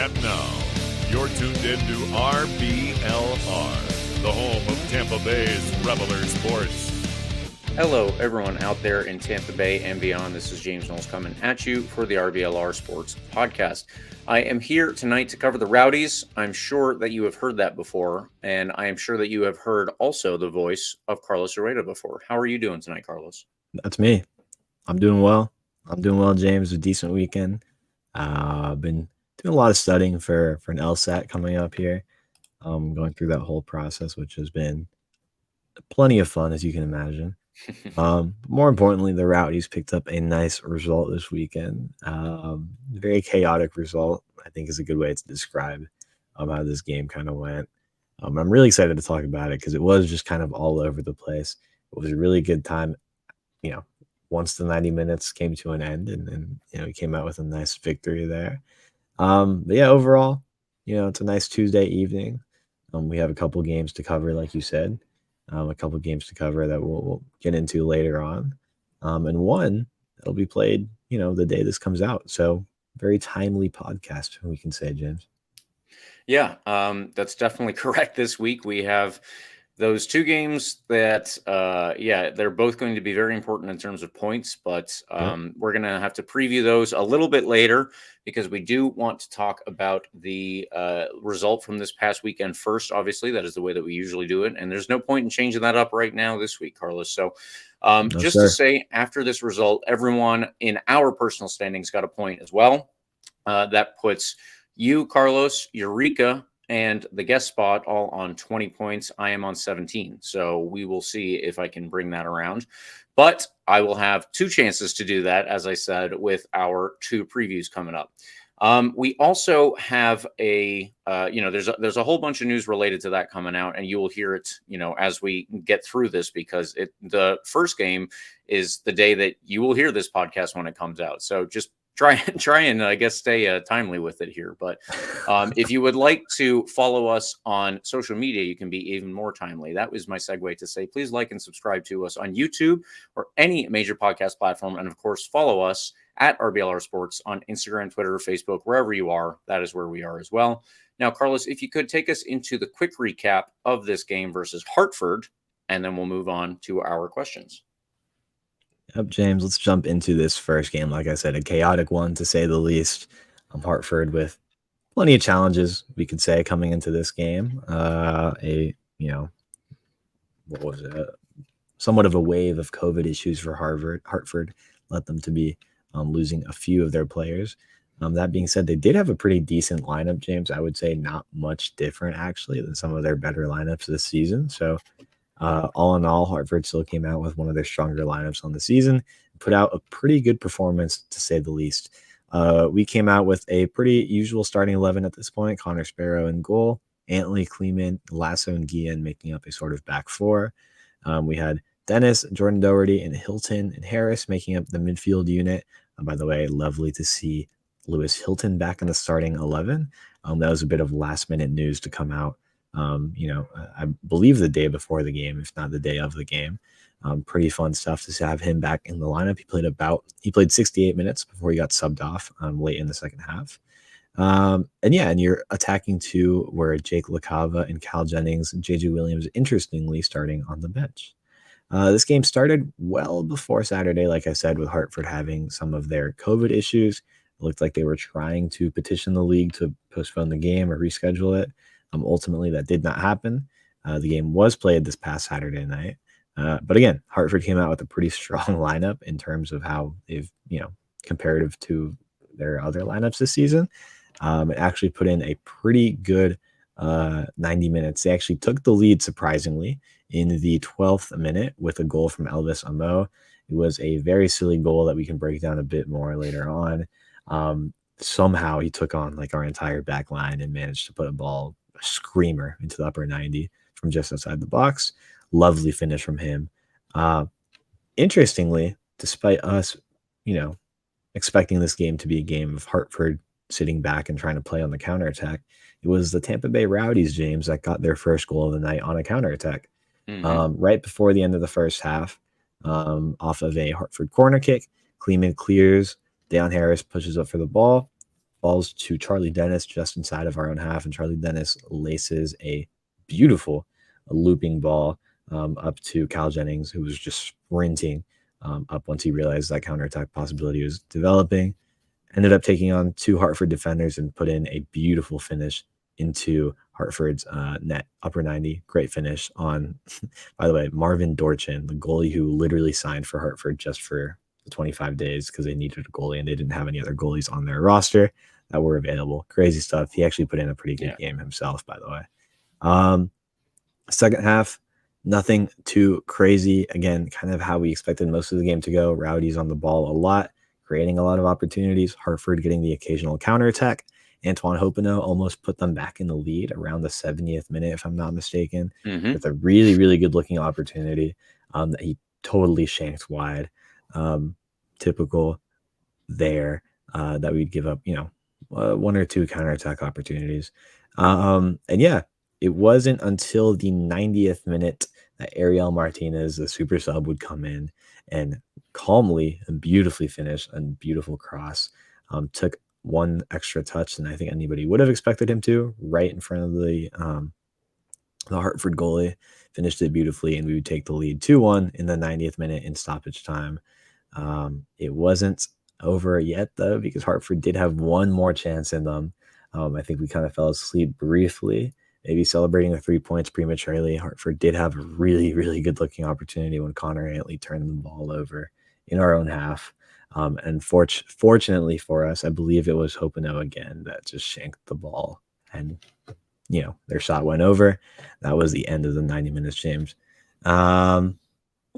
And now, you're tuned in to RBLR, the home of Tampa Bay's Reveler Sports. Hello, everyone out there in Tampa Bay and beyond. This is James Knowles coming at you for the RBLR Sports Podcast. I am here tonight to cover the Rowdies. I'm sure that you have heard that before, and I am sure that you have heard also the voice of Carlos Herrera before. How are you doing tonight, Carlos? That's me. I'm doing well. James. A decent weekend. I've been doing a lot of studying for an LSAT coming up here. Going through that whole process, which has been plenty of fun, as you can imagine. More importantly, the Rowdies picked up a nice result this weekend. Very chaotic result, I think, is a good way to describe how this game kind of went. I'm really excited to talk about it because it was just kind of all over the place. It was a really good time, once the 90 minutes came to an end, and we came out with a nice victory there. But yeah, overall, it's a nice Tuesday evening. We have a couple games to cover, like you said. A couple games to cover that we'll get into later on. And one that'll be played, the day this comes out. So very timely podcast, we can say, James. Yeah, that's definitely correct. This week we have those two games that, they're both going to be very important in terms of points, but we're going to have to preview those a little bit later because we do want to talk about the result from this past weekend first. Obviously, that is the way that we usually do it, and there's no point in changing that up right now this week, Carlos. So to say, after this result, everyone in our personal standings got a point as well. That puts you, Carlos, Eureka, and the guest spot all on 20 points. I am on 17. So we will see if I can bring that around. But I will have two chances to do that, as I said, with our two previews coming up. We also have there's a whole bunch of news related to that coming out, and you will hear it, as we get through this, because the first game is the day that you will hear this podcast when it comes out. So just try and I guess stay timely with it here. But if you would like to follow us on social media, you can be even more timely. That was my segue to say, please like and subscribe to us on YouTube or any major podcast platform. And of course, follow us at RBLR Sports on Instagram, Twitter, Facebook, wherever you are. That is where we are as well. Now, Carlos, if you could take us into the quick recap of this game versus Hartford, and then we'll move on to our questions. Yep, James, let's jump into this first game. Like I said, a chaotic one, to say the least. Hartford with plenty of challenges, we could say, coming into this game. Somewhat of a wave of COVID issues for Hartford led them to be losing a few of their players. That being said, they did have a pretty decent lineup, James. I would say not much different, actually, than some of their better lineups this season. So all in all, Hartford still came out with one of their stronger lineups on the season, put out a pretty good performance, to say the least. We came out with a pretty usual starting 11 at this point. Connor Sparrow in goal, Antley, Kleeman, Lasso, and Guillen making up a sort of back four. We had Dennis, Jordan Doherty, and Hilton and Harris making up the midfield unit. By the way, lovely to see Lewis Hilton back in the starting 11. That was a bit of last-minute news to come out. I believe the day before the game, if not the day of the game. Pretty fun stuff to have him back in the lineup. He played 68 minutes before he got subbed off late in the second half. And your attacking two were Jake LaCava and Cal Jennings and JJ Williams, interestingly, starting on the bench. This game started well before Saturday, like I said, with Hartford having some of their COVID issues. It looked like they were trying to petition the league to postpone the game or reschedule it. Ultimately, that did not happen. The game was played this past Saturday night. But again, Hartford came out with a pretty strong lineup in terms of how they've, comparative to their other lineups this season. It actually put in a pretty good 90 minutes. They actually took the lead, surprisingly, in the 12th minute with a goal from Elvis Amo. It was a very silly goal that we can break down a bit more later on. Somehow he took on our entire back line and managed to put a screamer into the upper 90 from just outside the box. Lovely finish from him. Interestingly, despite us, expecting this game to be a game of Hartford sitting back and trying to play on the counterattack, it was the Tampa Bay Rowdies, James, that got their first goal of the night on a counterattack. Right before the end of the first half, off of a Hartford corner kick, Kleeman clears, Deion Harris pushes up for the ball, falls to Charlie Dennis just inside of our own half, and Charlie Dennis laces a beautiful looping ball up to Cal Jennings, who was just sprinting up once he realized that counterattack possibility was developing. Ended up taking on two Hartford defenders and put in a beautiful finish into Hartford's net, upper 90. Great finish on, by the way, Marvin Dorchin, the goalie who literally signed for Hartford just for the 25 days because they needed a goalie and they didn't have any other goalies on their roster that were available. Crazy stuff. He actually put in a pretty good game himself, by the way. Second half, nothing too crazy. Again, kind of how we expected most of the game to go. Rowdies on the ball a lot, creating a lot of opportunities. Hartford getting the occasional counterattack. Antoine Hopino almost put them back in the lead around the 70th minute, if I'm not mistaken, with a really, really good looking opportunity that he totally shanked wide. Typical there that we'd give up, one or two counterattack opportunities. And yeah, it wasn't until the 90th minute that Ariel Martinez, the super sub, would come in and calmly and beautifully finish a beautiful cross. Took one extra touch than I think anybody would have expected him to, right in front of the Hartford goalie. Finished it beautifully, and we would take the lead 2-1 in the 90th minute in stoppage time. It wasn't over yet, though, because Hartford did have one more chance in them. I think we kind of fell asleep briefly, maybe celebrating the 3 points prematurely. Hartford did have a really, really good-looking opportunity when Connor Antley turned the ball over in our own half. And fortunately for us, I believe it was Hopino again that just shanked the ball, and their shot went over. That was the end of the 90 minutes, James.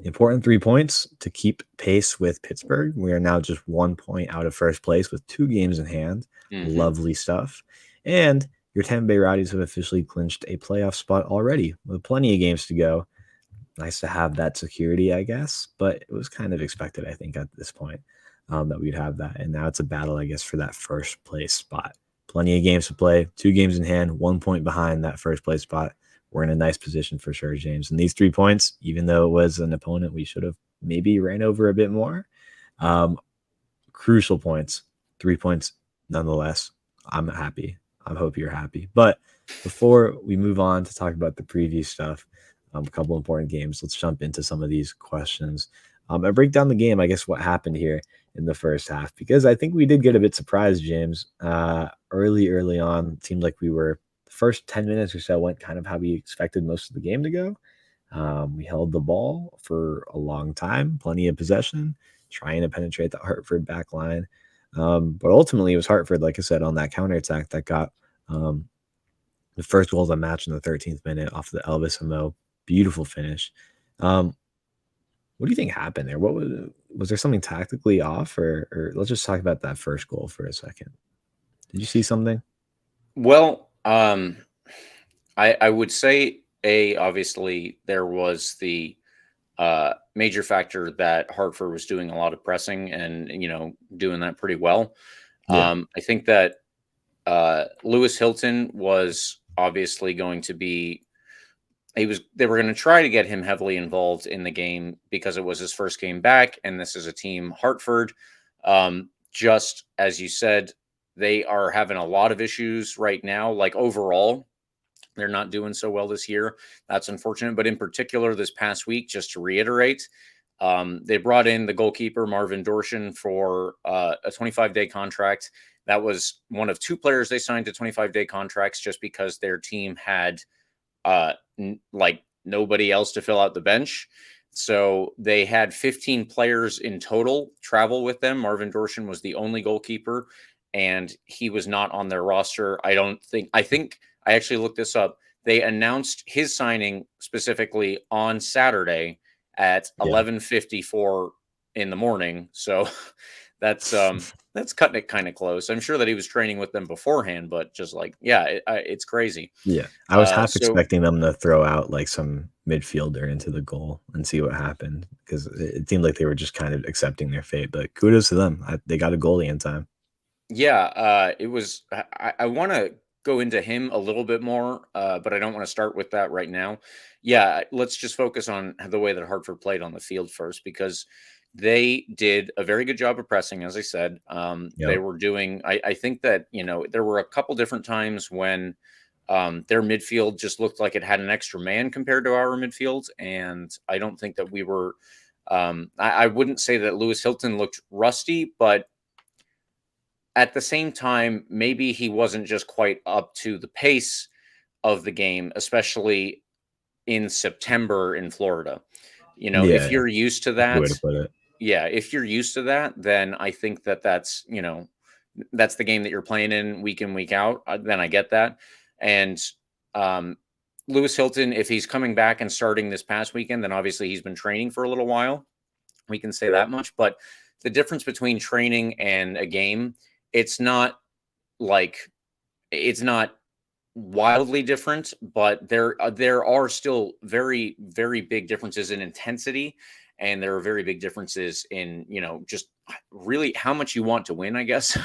Important 3 points to keep pace with Pittsburgh. We are now just 1 point out of first place with 2 games in hand. Lovely stuff. And your Tampa Bay Rowdies have officially clinched a playoff spot already with plenty of games to go. Nice to have that security, I guess, but it was kind of expected, I think, at this point that we'd have that. And now it's a battle, I guess, for that first place spot. Plenty of games to play, 2 games in hand, 1 point behind that first place spot. We're in a nice position for sure, James. And these 3 points, even though it was an opponent we should have maybe ran over a bit more, crucial points, 3 points nonetheless. I'm happy. I hope you're happy. But before we move on to talk about the preview stuff, a couple important games, let's jump into some of these questions. I break down the game, I guess, what happened here in the first half, because I think we did get a bit surprised, James. Early on, it seemed like we were the first 10 minutes or so went kind of how we expected most of the game to go. We held the ball for a long time, plenty of possession, trying to penetrate the Hartford back line. But ultimately, it was Hartford, like I said, on that counterattack that got the first goal of the match in the 13th minute off the Elvis Amo. Beautiful finish. What do you think happened there? What was there something tactically off, or let's just talk about that first goal for a second. Did you see something? Well, I would say obviously there was the major factor that Hartford was doing a lot of pressing and doing that pretty well. I think that Lewis Hilton was obviously going to be. They were going to try to get him heavily involved in the game because it was his first game back, and this is a team, Hartford. Just as you said, they are having a lot of issues right now. Like overall, they're not doing so well this year. That's unfortunate. But in particular, this past week, just to reiterate, they brought in the goalkeeper, Marvin Dorchin, for a 25-day contract. That was one of 2 players they signed to 25-day contracts just because their team had like nobody else to fill out the bench. So they had 15 players in total travel with them. Marvin Dorchin was the only goalkeeper, and he was not on their roster. I think I actually looked this up. They announced his signing specifically on Saturday at 11:54 in the morning. So that's cutting it kind of close. I'm sure that he was training with them beforehand, but just like, it's crazy. Yeah, I was half expecting them to throw out like some midfielder into the goal and see what happened, because it seemed like they were just kind of accepting their fate. But kudos to them. They got a goalie in time. Yeah, it was. I want to go into him a little bit more, but I don't want to start with that right now. Yeah, let's just focus on the way that Hartford played on the field first, because They did a very good job of pressing, as I said. They Yep. were doing, I think that, there were a couple different times when their midfield just looked like it had an extra man compared to our midfield. And I don't think that we were, I wouldn't say that Lewis Hilton looked rusty, but at the same time, maybe he wasn't just quite up to the pace of the game, especially in September in Florida. If Yeah, you're used to that's a good way that, to put it. yeah, if you're used to that, then I think that that's the game that you're playing in week out. Then I get that. And um, Lewis Hilton, if he's coming back and starting this past weekend, then obviously he's been training for a little while. We can say that much. But the difference between training and a game, it's not like it's not wildly different, but there are still very, very big differences in intensity, and there are very big differences in just really how much you want to win, I guess.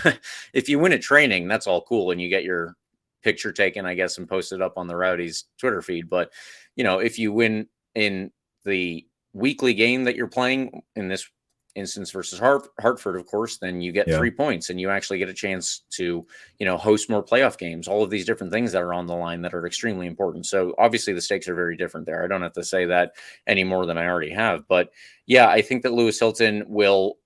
If you win at training, that's all cool, and you get your picture taken, I guess, and posted up on the Rowdies Twitter feed. But if you win in the weekly game that you're playing, in this instance versus Hartford, of course, then you get Yeah. 3 points and you actually get a chance to, host more playoff games, all of these different things that are on the line that are extremely important. So obviously the stakes are very different there. I don't have to say that any more than I already have, but yeah, I think that Lewis Hilton will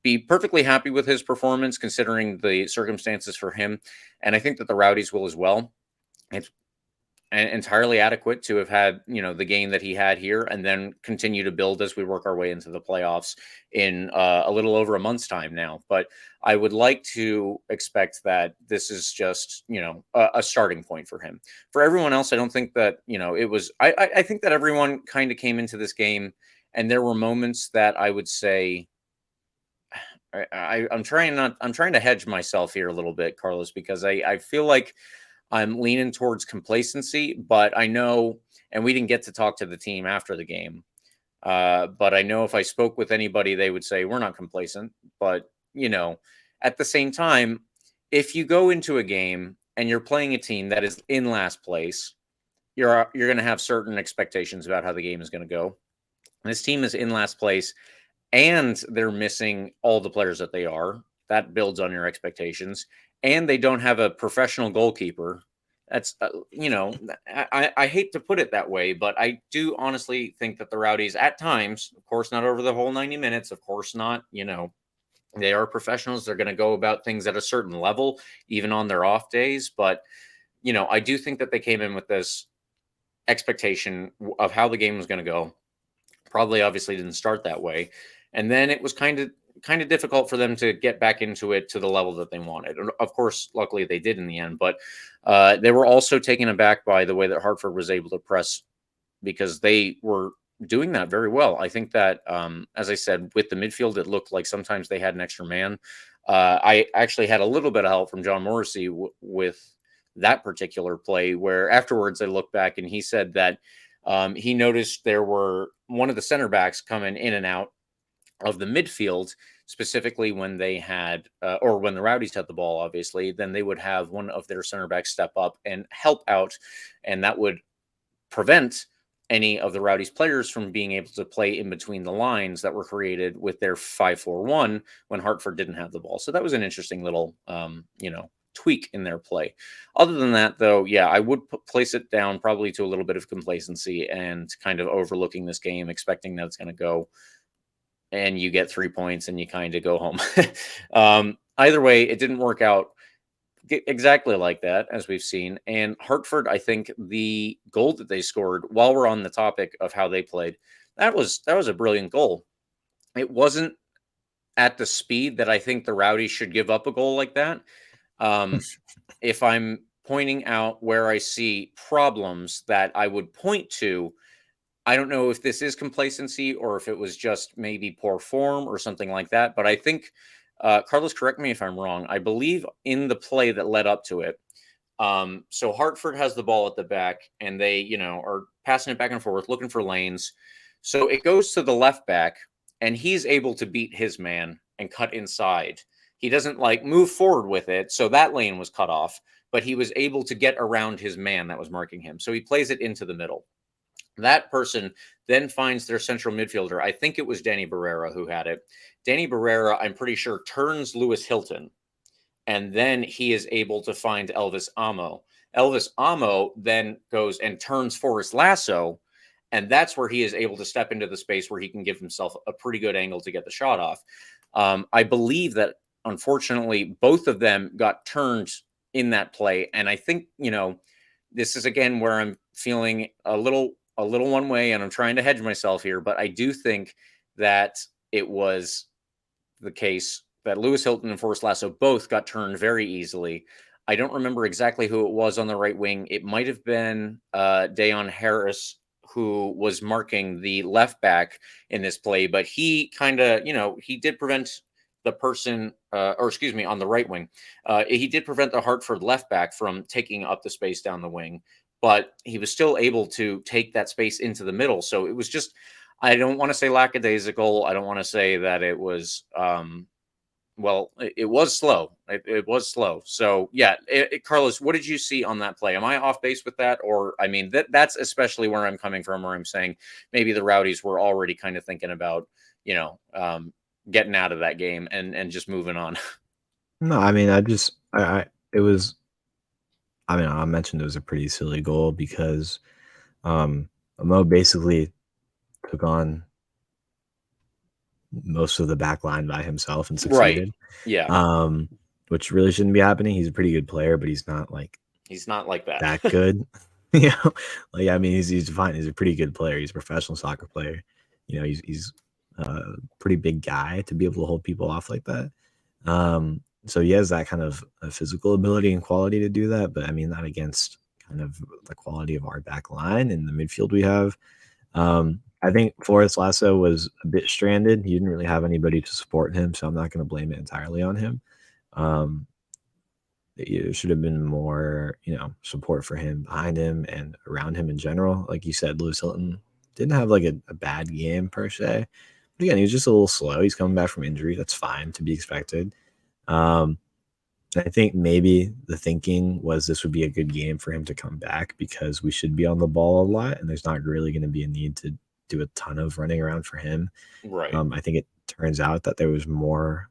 be perfectly happy with his performance considering the circumstances for him. And I think that the Rowdies will as well. It's entirely adequate to have had the game that he had here and then continue to build as we work our way into the playoffs in a little over a month's time now. But I would like to expect that this is just a starting point for him. For everyone else, I don't think that it was. I think that everyone kind of came into this game, and there were moments that I would say. I'm trying to hedge myself here a little bit, Carlos, because I feel like I'm leaning towards complacency, but I know, and we didn't get to talk to the team after the game, but I know if I spoke with anybody, they would say we're not complacent. But at the same time, if you go into a game and you're playing a team that is in last place, you're going to have certain expectations about how the game is going to go. This team is in last place, and they're missing all the players that they are. That builds on your expectations. And they don't have a professional goalkeeper. That's, I hate to put it that way, but I do honestly think that the Rowdies at times, of course, not over the whole 90 minutes, of course not, they are professionals. They're going to go about things at a certain level, even on their off days. But, I do think that they came in with this expectation of how the game was going to go. Probably obviously didn't start that way. And then it was kind of difficult for them to get back into it to the level that they wanted. And of course, luckily they did in the end, but they were also taken aback by the way that Hartford was able to press, because they were doing that very well. I think that, as I said, with the midfield, it looked like sometimes they had an extra man. I actually had a little bit of help from John Morrissey with that particular play, where afterwards I looked back and he said that he noticed there were one of the center backs coming in and out of the midfield, specifically when they had, or when the Rowdies had the ball, obviously, then they would have one of their center backs step up and help out. And that would prevent any of the Rowdies players from being able to play in between the lines that were created with their 5-4-1 when Hartford didn't have the ball. So that was an interesting little, tweak in their play. Other than that, though, yeah, I would place it down probably to a little bit of complacency and kind of overlooking this game, expecting that it's going to go and you get 3 points and you kind of go home. Either way, it didn't work out exactly like that, as we've seen. And Hartford, I think the goal that they scored, while we're on the topic of how they played, that was a brilliant goal. It wasn't at the speed that I think the Rowdies should give up a goal like that. If I'm pointing out where I see problems that I would point to, I don't know if this is complacency or if it was just maybe poor form or something like that. But I think, Carlos, correct me if I'm wrong, I believe in the play that led up to it. So Hartford has the ball at the back and they, are passing it back and forth, looking for lanes. So it goes to the left back and he's able to beat his man and cut inside. He doesn't move forward with it. So that lane was cut off, but he was able to get around his man that was marking him. So he plays it into the middle. That person then finds their central midfielder. I think it was Danny Barrera who had it. Danny Barrera, I'm pretty sure, turns Lewis Hilton, and then he is able to find Elvis Amo. Elvis Amo then goes and turns Forrest Lasso, and that's where he is able to step into the space where he can give himself a pretty good angle to get the shot off. I believe that, unfortunately, both of them got turned in that play, and I think, this is again where I'm feeling a little one way, and I'm trying to hedge myself here, but I do think that it was the case that Lewis Hilton and Forrest Lasso both got turned very easily. I don't remember exactly who it was on the right wing. It might have been Dayon Harris, who was marking the left back in this play, but he kind of, he did prevent the person, or excuse me, on the right wing. He did prevent the Hartford left back from taking up the space down the wing, but he was still able to take that space into the middle. So it was just, I don't want to say lackadaisical. I don't want to say that it was, well, it was slow. It was slow. So yeah, Carlos, what did you see on that play? Am I off base with that? Or, I mean, that's especially where I'm coming from, where I'm saying maybe the Rowdies were already kind of thinking about, getting out of that game and just moving on. No, I mean, I mentioned it was a pretty silly goal because Mo basically took on most of the back line by himself and Right. succeeded. Yeah. Which really shouldn't be happening. He's a pretty good player, but he's not like He's not like that. that good. You know, like, I mean, he's fine. He's a pretty good player. He's a professional soccer player. He's a pretty big guy to be able to hold people off like that. So he has that kind of physical ability and quality to do that, but I mean, not against kind of the quality of our back line and the midfield we have. I think Forrest Lasso was a bit stranded. He didn't really have anybody to support him, so I'm not going to blame it entirely on him. There should have been more, support for him behind him and around him in general. Like you said, Lewis Hilton didn't have like a bad game per se. But again, he was just a little slow. He's coming back from injury. That's fine to be expected. I think maybe the thinking was this would be a good game for him to come back because we should be on the ball a lot, and there's not really going to be a need to do a ton of running around for him. Right. I think it turns out that there was more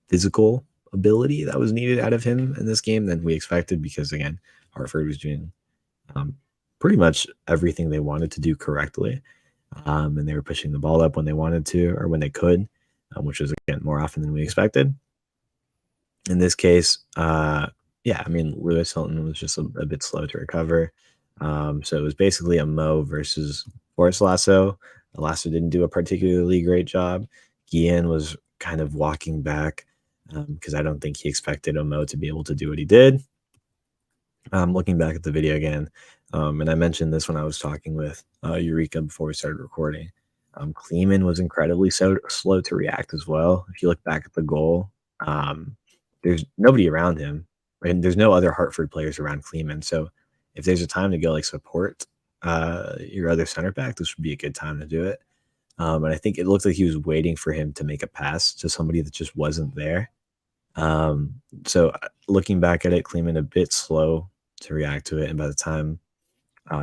physical ability that was needed out of him in this game than we expected because, again, Hartford was doing pretty much everything they wanted to do correctly, and they were pushing the ball up when they wanted to or when they could, which was, again, more often than we expected. In this case, yeah, I mean, Lewis Hilton was just a bit slow to recover. So it was basically a Mo versus Forrest Lasso. Lasso didn't do a particularly great job. Guillen was kind of walking back because I don't think he expected Mo to be able to do what he did. Looking back at the video again, and I mentioned this when I was talking with Eureka before we started recording. Kleeman was incredibly slow to react as well. If you look back at the goal, there's nobody around him, right? And there's no other Hartford players around Kleeman. So if there's a time to go like support your other center back, this would be a good time to do it. And I think it looked like he was waiting for him to make a pass to somebody that just wasn't there. So looking back at it, Kleeman a bit slow to react to it. And by the time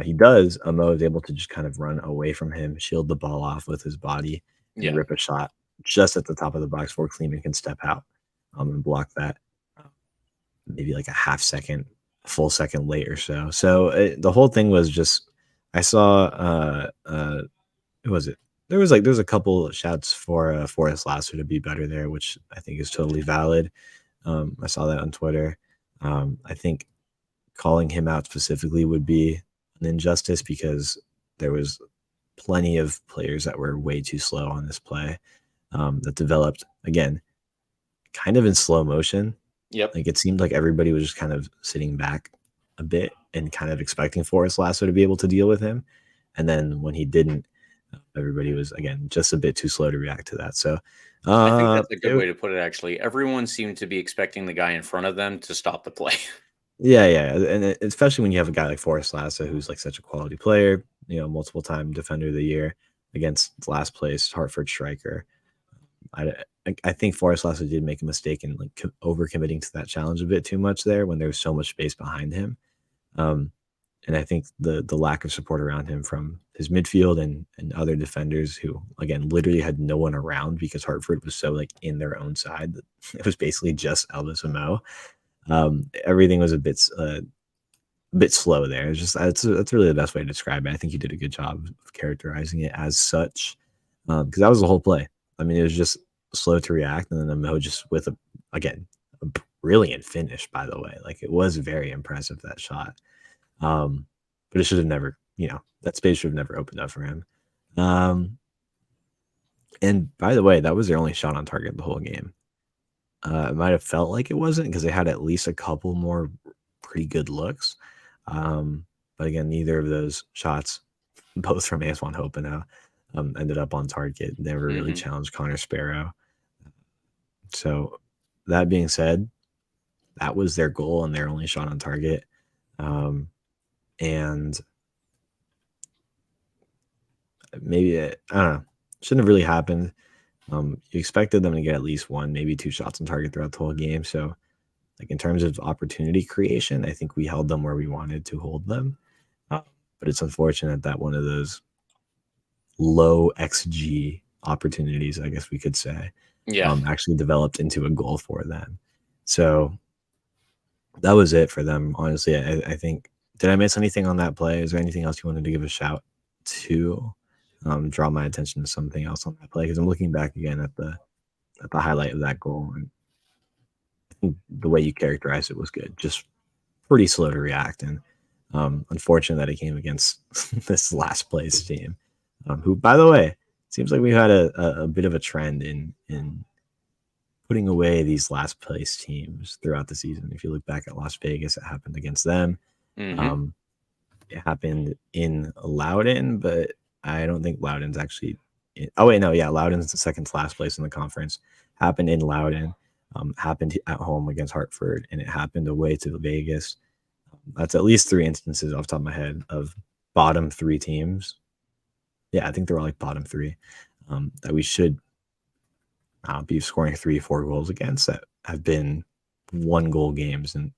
he does, Mo is able to just kind of run away from him, shield the ball off with his body, and rip a shot just at the top of the box before Kleeman can step out and block that maybe like a full second late or so. So the whole thing was just, I saw, who was it? There was a couple of shouts for Forrest Lasso to be better there, which I think is totally valid. I saw that on Twitter. I think calling him out specifically would be an injustice because there was plenty of players that were way too slow on this play that developed, again, kind of in slow motion. Yep. Like it seemed like everybody was just kind of sitting back a bit and kind of expecting Forrest Lasso to be able to deal with him. And then when he didn't, everybody was, again, just a bit too slow to react to that. So I think that's a good way to put it, actually. Everyone seemed to be expecting the guy in front of them to stop the play. Yeah. And especially when you have a guy like Forrest Lasso, who's like such a quality player, multiple time defender of the year against last place Hartford striker. I think Forrest Lasso did make a mistake in like overcommitting to that challenge a bit too much there when there was so much space behind him. And I think the lack of support around him from his midfield and other defenders who, again, literally had no one around because Hartford was so like in their own side that it was basically just Elvis and Mo. Everything was a bit slow there. It's just that's really the best way to describe it. I think you did a good job of characterizing it as such, because that was the whole play. I mean, it was just slow to react, and then Mo just with again a brilliant finish. By the way, like it was very impressive, that shot. But it should have never, that space should have never opened up for him. And by the way, that was their only shot on target the whole game. It might have felt like it wasn't because they had at least a couple more pretty good looks. But again, neither of those shots, both from Antoine Hopenow, ended up on target. Never really challenged Connor Sparrow. So that being said, that was their goal and their only shot on target. And maybe I don't know, shouldn't have really happened. You expected them to get at least one, maybe two shots on target throughout the whole game. So, like in terms of opportunity creation, I think we held them where we wanted to hold them. But it's unfortunate that one of those low XG opportunities, I guess we could say, actually developed into a goal for them. So that was it for them. Honestly, I think. Did I miss anything on that play? Is there anything else you wanted to give a shout to? Draw my attention to something else on that play, because I'm looking back again at the highlight of that goal, and I think the way you characterized it was good. Just pretty slow to react, and unfortunate that it came against this last place team, who, by the way, seems like we've had a bit of a trend in putting away these last place teams throughout the season. If you look back at Las Vegas, it happened against them. It happened in Loudoun, but I don't think Loudoun's actually. Loudoun's the second to last place in the conference. Happened in Loudoun, happened at home against Hartford, and it happened away to Vegas. That's at least 3 instances off the top of my head of bottom 3 teams. Yeah, I think they're all like bottom 3 that we should be scoring 3-4 goals against, that have been 1-goal games in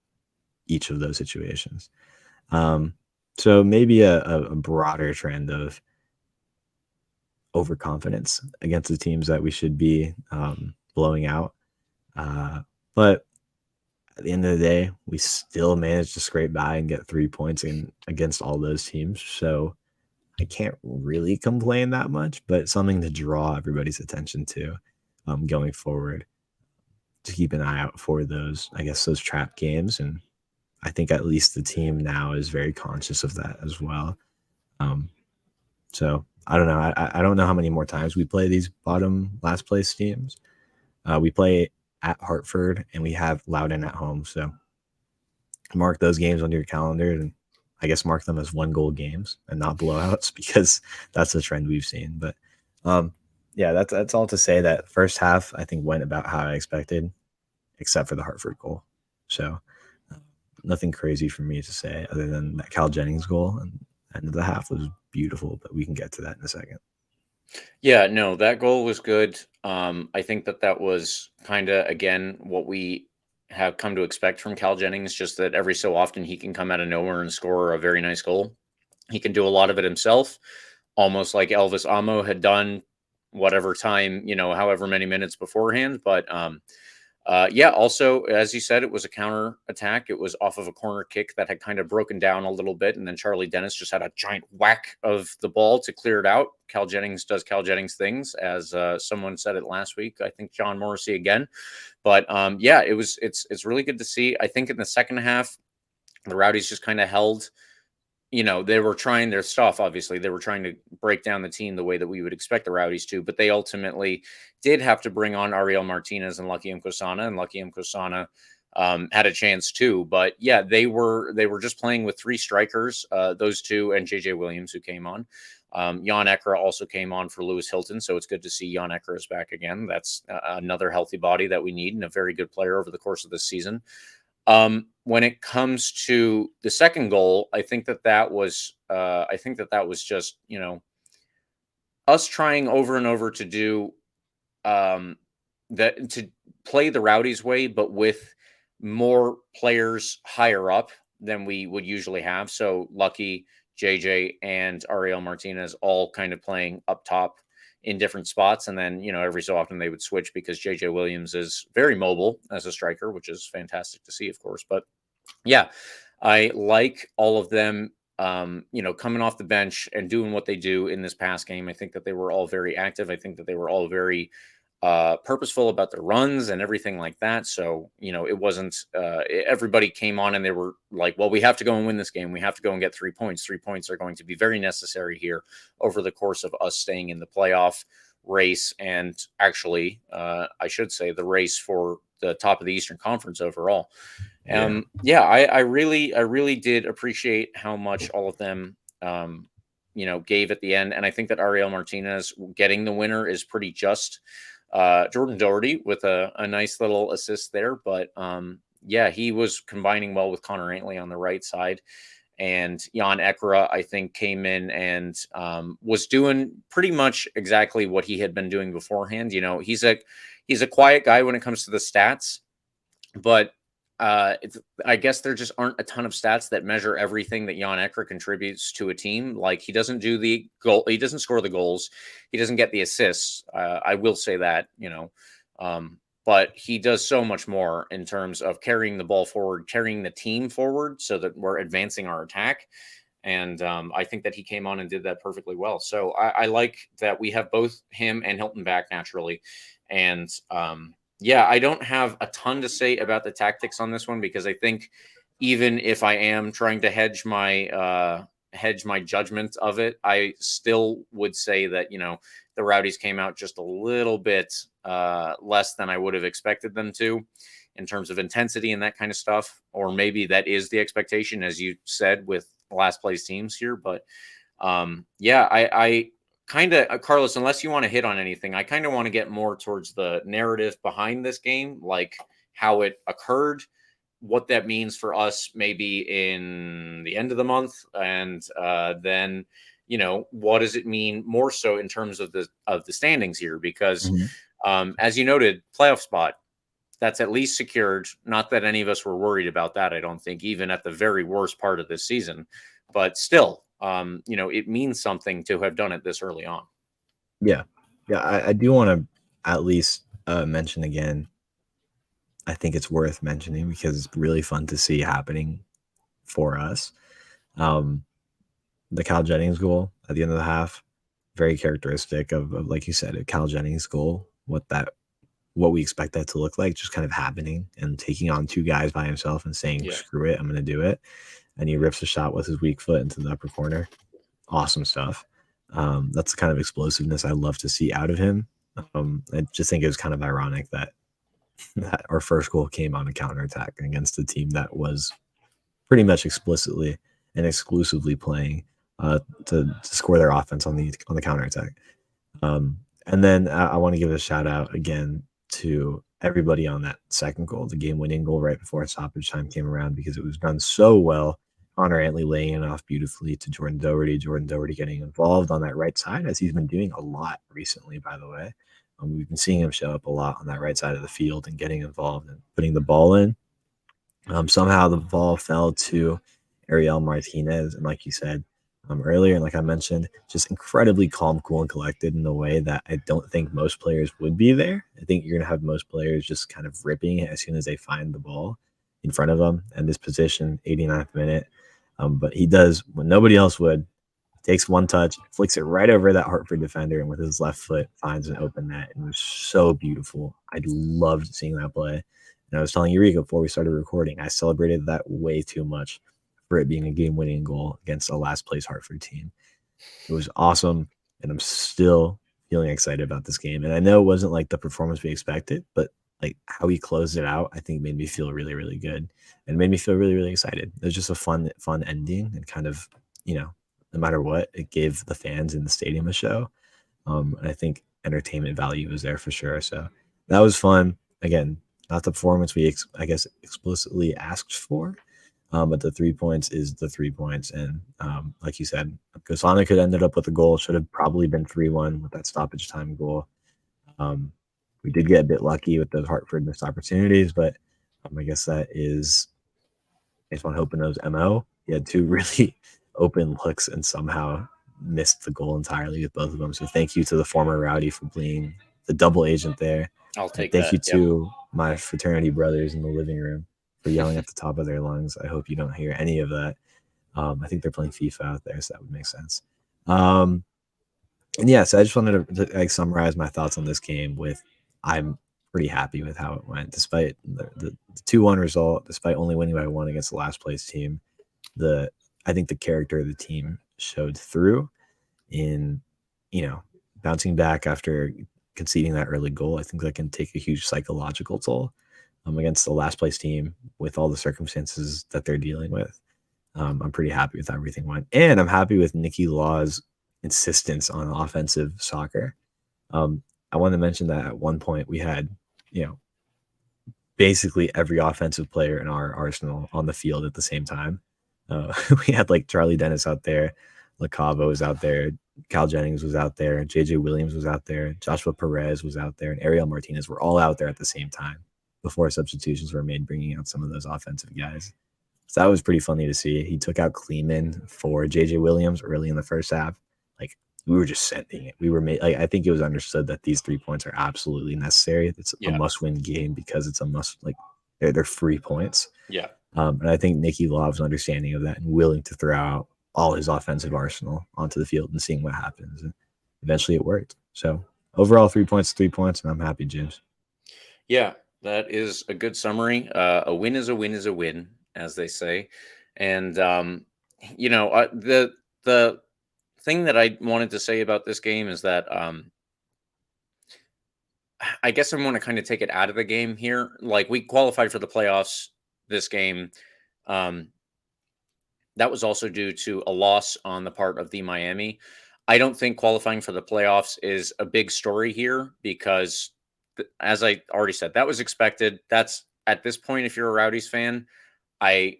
each of those situations. So maybe a broader trend of overconfidence against the teams that we should be blowing out. But at the end of the day, we still managed to scrape by and get 3 points against all those teams. So I can't really complain that much, but something to draw everybody's attention to going forward, to keep an eye out for those trap games. And I think at least the team now is very conscious of that as well. So I don't know. I don't know how many more times we play these bottom last place teams. We play at Hartford and we have Loudoun at home. So mark those games on your calendar, and I guess mark them as 1-goal games and not blowouts, because that's the trend we've seen. But that's all to say that first half I think went about how I expected, except for the Hartford goal. So nothing crazy for me to say other than that Cal Jennings goal and end of the half was beautiful, but we can get to that in a second. Yeah, no, that goal was good. I think that was kind of, again, what we have come to expect from Cal Jennings, just that every so often he can come out of nowhere and score a very nice goal. He can do a lot of it himself, almost like Elvis Amo had done whatever time, however many minutes beforehand. But also, as you said, it was a counter attack. It was off of a corner kick that had kind of broken down a little bit. And then Charlie Dennis just had a giant whack of the ball to clear it out. Cal Jennings does Cal Jennings things, as someone said it last week. I think John Morrissey again. But it's really good to see. I think in the second half, the Rowdies just kind of held. They were trying their stuff. Obviously, they were trying to break down the team the way that we would expect the Rowdies to, but they ultimately did have to bring on Ariel Martinez and Lucky Mkosana, and Lucky Mkosana had a chance too. But yeah, they were just playing with 3 strikers, those 2, and JJ Williams, who came on. Jan Ekra also came on for Lewis Hilton, so it's good to see Jan Ekra is back again. That's another healthy body that we need, and a very good player over the course of this season. When it comes to the second goal, I think that was just, us trying over and over to do to play the Rowdies way, but with more players higher up than we would usually have. So Lucky, JJ, and Ariel Martinez all kind of playing up top in different spots. And then, every so often they would switch because JJ Williams is very mobile as a striker, which is fantastic to see, of course. But yeah, I like all of them, coming off the bench and doing what they do in this past game. I think that they were all very active. I think that they were all very purposeful about their runs and everything like that. So, it wasn't everybody came on and they were like, well, we have to go and win this game. We have to go and get 3 points. 3 points are going to be very necessary here over the course of us staying in the playoff race. And actually, I should say the race for the top of the Eastern Conference overall. I really did appreciate how much all of them, gave at the end. And I think that Ariel Martinez getting the winner is pretty just. Jordan Doherty with a nice little assist there, but he was combining well with Connor Aintley on the right side, and Jan Ekra I think came in and was doing pretty much exactly what he had been doing beforehand. He's a quiet guy when it comes to the stats, but I guess there just aren't a ton of stats that measure everything that Jan Ekra contributes to a team. Like, he doesn't do the goal. He doesn't score the goals. He doesn't get the assists. I will say that, but he does so much more in terms of carrying the ball forward, carrying the team forward so that we're advancing our attack. And I think that he came on and did that perfectly well. So I like that we have both him and Hilton back naturally. And, I don't have a ton to say about the tactics on this one, because I think even if I am trying to hedge my judgment of it, I still would say that, the Rowdies came out just a little bit less than I would have expected them to in terms of intensity and that kind of stuff. Or maybe that is the expectation, as you said, with last place teams here. But I kind of, Carlos, unless you want to hit on anything, I kind of want to get more towards the narrative behind this game, like how it occurred, what that means for us maybe in the end of the month, and then what does it mean more so in terms of the standings here, because as you noted, playoff spot, that's at least secured. Not that any of us were worried about that, I don't think, even at the very worst part of this season, but still, it means something to have done it this early on. I do want to at least mention again, I think it's worth mentioning because it's really fun to see happening for us. The Cal Jennings goal at the end of the half, very characteristic of like you said, a Cal Jennings goal, what we expect that to look like, just kind of happening and taking on two guys by himself and saying, screw it, I'm going to do it. And he rips a shot with his weak foot into the upper corner. Awesome stuff. That's the kind of explosiveness I love to see out of him. I just think it was kind of ironic that our first goal came on a counterattack against a team that was pretty much explicitly and exclusively playing to score their offense on the counterattack. And then I want to give a shout out again to everybody on that second goal, the game-winning goal right before stoppage time came around, because it was done so well. Connor Aintley laying it off beautifully to Jordan Doherty. Jordan Doherty getting involved on that right side, as he's been doing a lot recently, by the way. We've been seeing him show up a lot on that right side of the field and getting involved and putting the ball in. Somehow the ball fell to Ariel Martinez, and like you said earlier, and like I mentioned, just incredibly calm, cool, and collected in a way that I don't think most players would be there. I think you're going to have most players just kind of ripping it as soon as they find the ball in front of them. And this position, 89th minute, but he does when nobody else would. Takes one touch, flicks it right over that Hartford defender, and with his left foot finds an open net. And it was so beautiful. I loved seeing that play. And I was telling Eureka before we started recording, I celebrated that way too much for it being a game-winning goal against a last-place Hartford team. It was awesome, and I'm still feeling excited about this game. And I know it wasn't like the performance we expected, but like how he closed it out, I think made me feel really, really good, and made me feel really, really excited. It was just a fun ending, and kind of, no matter what, it gave the fans in the stadium a show. And I think entertainment value was there for sure. So that was fun. Again, not the performance we, I guess, explicitly asked for, but the 3 points is the 3 points. And like you said, Gosana could ended up with a goal. Should have probably been 3-1 with that stoppage time goal. We did get a bit lucky with those Hartford missed opportunities, but I guess that is Antoine Hopino's MO. He had 2 really open looks and somehow missed the goal entirely with both of them. So thank you to the former Rowdy for being the double agent there. I'll And take thank that. you to my fraternity brothers in the living room for yelling at the top of their lungs. I hope you don't hear any of that. I think they're playing FIFA out there, so that would make sense. And yeah, so I just wanted to like summarize my thoughts on this game with I'm pretty happy with how it went, despite the 2-1 result, despite only winning by 1 against the last place team. I think the character of the team showed through in, bouncing back after conceding that early goal. I think that can take a huge psychological toll against the last place team with all the circumstances that they're dealing with. I'm pretty happy with how everything went. And I'm happy with Nicky Law's insistence on offensive soccer. I want to mention that at one point we had, basically every offensive player in our arsenal on the field at the same time. We had like Charlie Dennis out there, LaCava was out there, Cal Jennings was out there, JJ Williams was out there, Joshua Perez was out there, and Ariel Martinez were all out there at the same time before substitutions were made, bringing out some of those offensive guys. So that was pretty funny to see. He took out Kleeman for JJ Williams early in the first half. Like, we were just sending it. We were I think it was understood that these 3 points are absolutely necessary. It's a must-win game because it's a must. Like, they're free points. Yeah. And I think Nicky Law was understanding of that and willing to throw out all his offensive arsenal onto the field and seeing what happens. And eventually it worked. So overall, 3 points, and I'm happy, James. Yeah, that is a good summary. A win is a win is a win, as they say. And the thing that I wanted to say about this game is that I guess I want to kind of take it out of the game here. Like, we qualified for the playoffs this game. That was also due to a loss on the part of the Miami. I don't think qualifying for the playoffs is a big story here because, as I already said, that was expected. That's at this point, if you're a Rowdies fan, I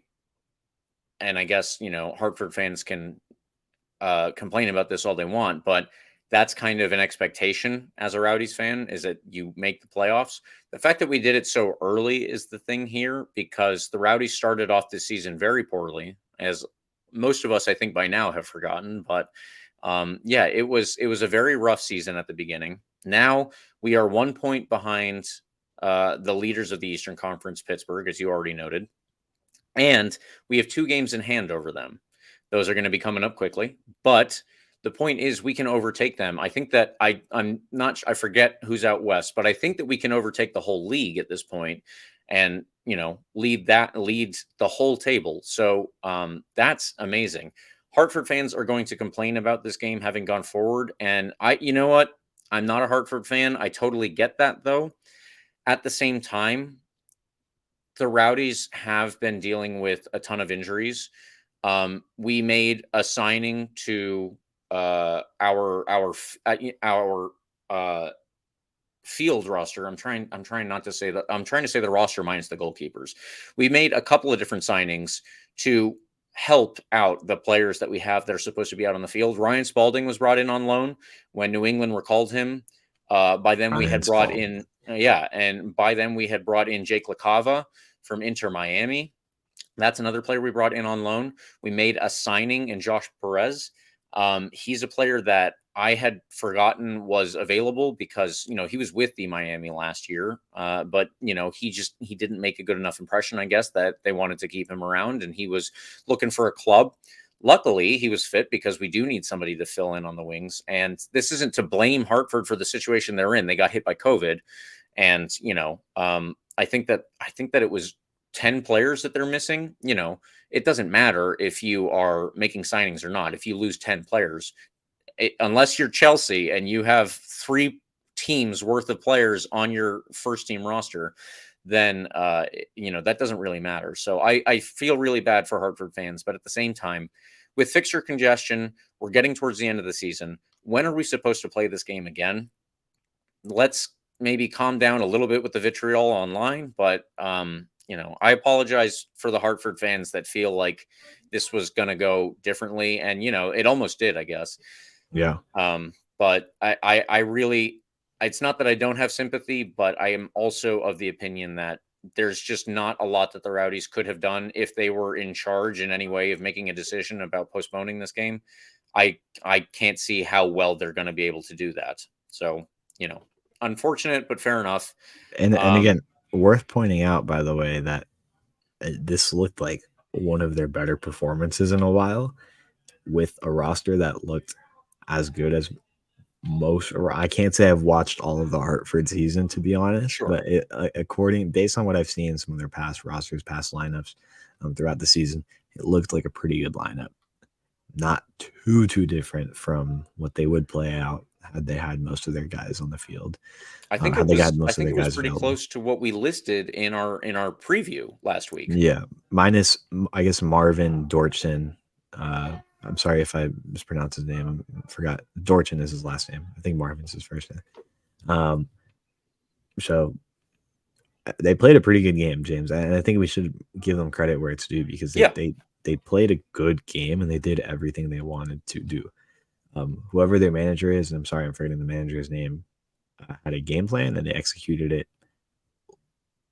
guess, Hartford fans can complain about this all they want, but that's kind of an expectation as a Rowdies fan, is that you make the playoffs. The fact that we did it so early is the thing here, because the Rowdies started off this season very poorly, as most of us, I think, by now have forgotten. But it was a very rough season at the beginning. Now we are 1 point behind the leaders of the Eastern Conference, Pittsburgh, as you already noted, and we have 2 games in hand over them. Those are going to be coming up quickly, but the point is we can overtake them. I think that I forget who's out west, but I think that we can overtake the whole league at this point and, lead the whole table. So that's amazing. Hartford fans are going to complain about this game having gone forward. And you know what? I'm not a Hartford fan. I totally get that, though. At the same time, the Rowdies have been dealing with a ton of injuries. We made a signing to our field roster. I'm trying not to say that. I'm trying to say the roster minus the goalkeepers. We made a couple of different signings to help out the players that we have that are supposed to be out on the field. Ryan Spalding was brought in on loan when New England recalled him. By then we had brought in Jake LaCava from Inter Miami. That's another player we brought in on loan. We made a signing in Josh Perez. He's a player that I had forgotten was available because, he was with the Miami last year. But he didn't make a good enough impression, I guess, that they wanted to keep him around, and he was looking for a club. Luckily, he was fit because we do need somebody to fill in on the wings. And this isn't to blame Hartford for the situation they're in. They got hit by COVID. And, I think that it was 10 players that they're missing. It doesn't matter if you are making signings or not. If you lose 10 players, unless you're Chelsea and you have 3 teams worth of players on your first team roster, then, that doesn't really matter. So I feel really bad for Hartford fans, but at the same time, with fixture congestion, we're getting towards the end of the season. When are we supposed to play this game again? Let's maybe calm down a little bit with the vitriol online, but, I apologize for the Hartford fans that feel like this was going to go differently. And, it almost did, I guess. Yeah. But I really, it's not that I don't have sympathy, but I am also of the opinion that there's just not a lot that the Rowdies could have done if they were in charge in any way of making a decision about postponing this game. I can't see how well they're going to be able to do that. So, unfortunate, but fair enough. And again, worth pointing out, by the way, that this looked like one of their better performances in a while, with a roster that looked as good as most. Or I can't say I've watched all of the Hartford season, to be honest, Sure. but based on what I've seen, some of their past rosters, past lineups throughout the season, it looked like a pretty good lineup. Not too different from what they would play out had they had most of their guys on the field. I think it was pretty close to what we listed in our preview last week. Yeah, minus, I guess, Marvin Dorchin. I'm sorry if I mispronounced his name. I forgot. Dorchin is his last name. I think Marvin's his first name. So they played a pretty good game, James, and I think we should give them credit where it's due, because they played a good game and they did everything they wanted to do. Whoever their manager is, and I'm sorry, I'm forgetting the manager's name, had a game plan and they executed it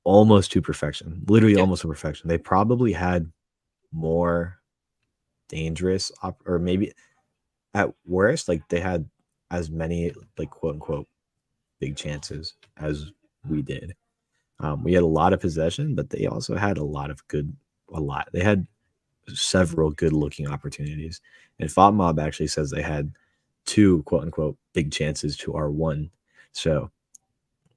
almost to perfection, literally almost to perfection. They probably had more dangerous or maybe at worst, like, they had as many, like, quote unquote big chances as we did. We had a lot of possession, but they also had they had several good looking opportunities, and FOBMOB actually says they had 2 quote unquote big chances to our 1. So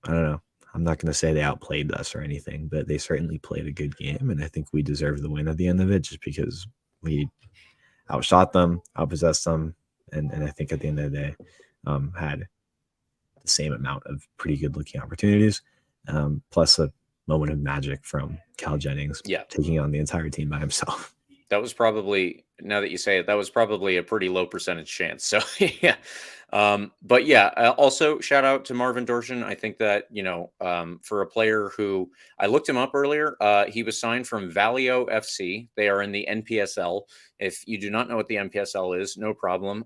I don't know, I'm not going to say they outplayed us or anything, but they certainly played a good game, and I think we deserve the win at the end of it, just because we outshot them, outpossessed them, and I think at the end of the day had the same amount of pretty good looking opportunities, plus a moment of magic from Cal Jennings taking on the entire team by himself. That was probably, now that you say it, that was probably a pretty low percentage chance. So, yeah. But yeah, also shout out to Marvin Dorchin. I think that, for a player who, I looked him up earlier, he was signed from Valio FC. They are in the NPSL. If you do not know what the NPSL is, no problem.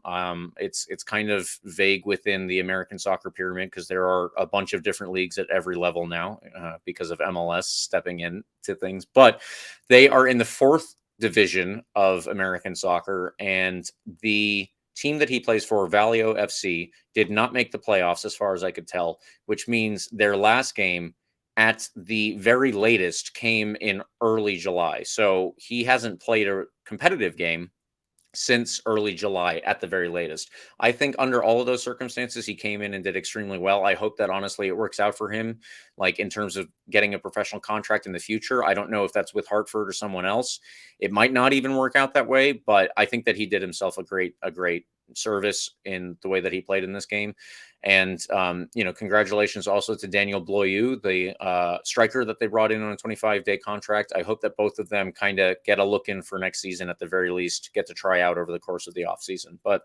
It's kind of vague within the American soccer pyramid, because there are a bunch of different leagues at every level now because of MLS stepping into things. But they are in the 4th division of American soccer, and the team that he plays for, Valio FC, did not make the playoffs as far as I could tell, which means their last game at the very latest came in early July. So he hasn't played a competitive game since early July at the very latest. I think under all of those circumstances, he came in and did extremely well. I hope that honestly it works out for him, like in terms of getting a professional contract in the future. I don't know if that's with Hartford or someone else. It might not even work out that way, but I think that he did himself a great service in the way that he played in this game. And, congratulations also to Daniel Bloyu, the striker that they brought in on a 25-day contract. I hope that both of them kind of get a look in for next season, at the very least, get to try out over the course of the offseason. But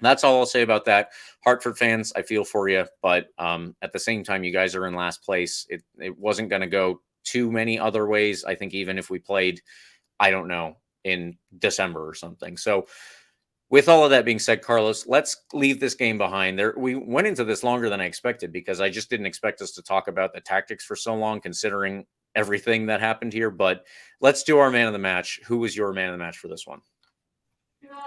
that's all I'll say about that. Hartford fans, I feel for you. But at the same time, you guys are in last place. It wasn't going to go too many other ways. I think even if we played, I don't know, in December or something. So with all of that being said, Carlos, let's leave this game behind. We went into this longer than I expected, because I just didn't expect us to talk about the tactics for so long, considering everything that happened here. But let's do our man of the match. Who was your man of the match for this one?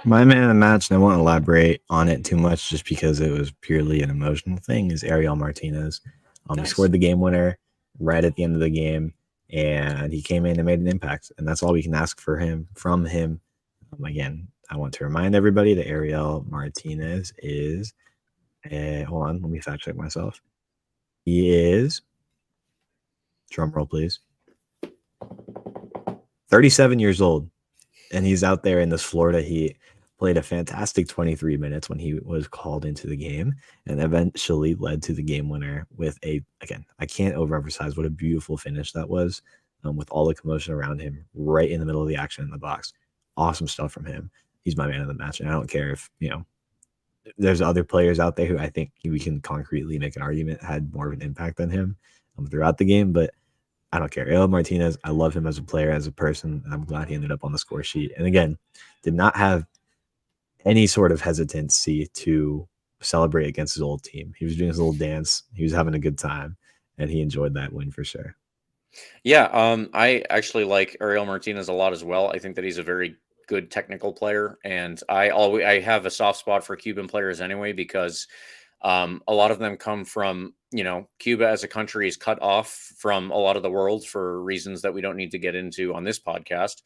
My man of the match, and I won't elaborate on it too much just because it was purely an emotional thing, is Ariel Martinez. Nice. He scored the game winner right at the end of the game, and he came in and made an impact. And that's all we can ask from him. Again, I want to remind everybody that Ariel Martinez is, hold on, let me fact check myself. He is, drum roll please, 37 years old, and he's out there in this Florida heat. Played a fantastic 23 minutes when he was called into the game, and eventually led to the game winner with again, I can't overemphasize what a beautiful finish that was, with all the commotion around him right in the middle of the action in the box. Awesome stuff from him. He's my man of the match, and I don't care if, there's other players out there who I think we can concretely make an argument had more of an impact than him throughout the game, but I don't care. Ariel Martinez, I love him as a player, as a person. I'm glad he ended up on the score sheet. And again, did not have any sort of hesitancy to celebrate against his old team. He was doing his little dance. He was having a good time, and he enjoyed that win for sure. Yeah, I actually like Ariel Martinez a lot as well. I think that he's a very good technical player, and I have a soft spot for Cuban players anyway because a lot of them come from, Cuba as a country is cut off from a lot of the world for reasons that we don't need to get into on this podcast.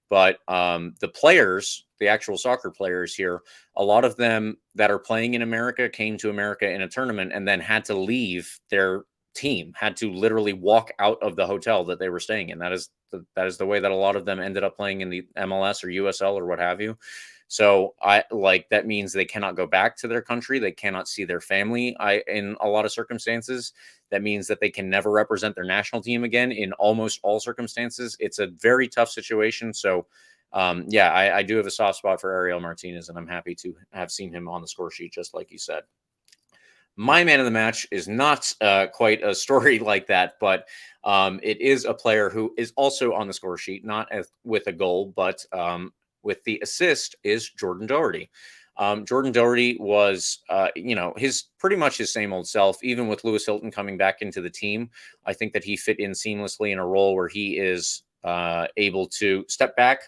But the players, the actual soccer players here, a lot of them that are playing in America came to America in a tournament and then had to leave their team, had to literally walk out of the hotel that they were staying in. That is the way that a lot of them ended up playing in the MLS or USL or what have you. So that means they cannot go back to their country. They cannot see their family. In a lot of circumstances, that means that they can never represent their national team again in almost all circumstances. It's a very tough situation. So, I do have a soft spot for Ariel Martinez, and I'm happy to have seen him on the score sheet, just like you said. My man of the match is not quite a story like that, but it is a player who is also on the score sheet, not with a goal, but with the assist is Jordan Doherty. Jordan Doherty was, his pretty much his same old self, even with Lewis Hilton coming back into the team. I think that he fit in seamlessly in a role where he is able to step back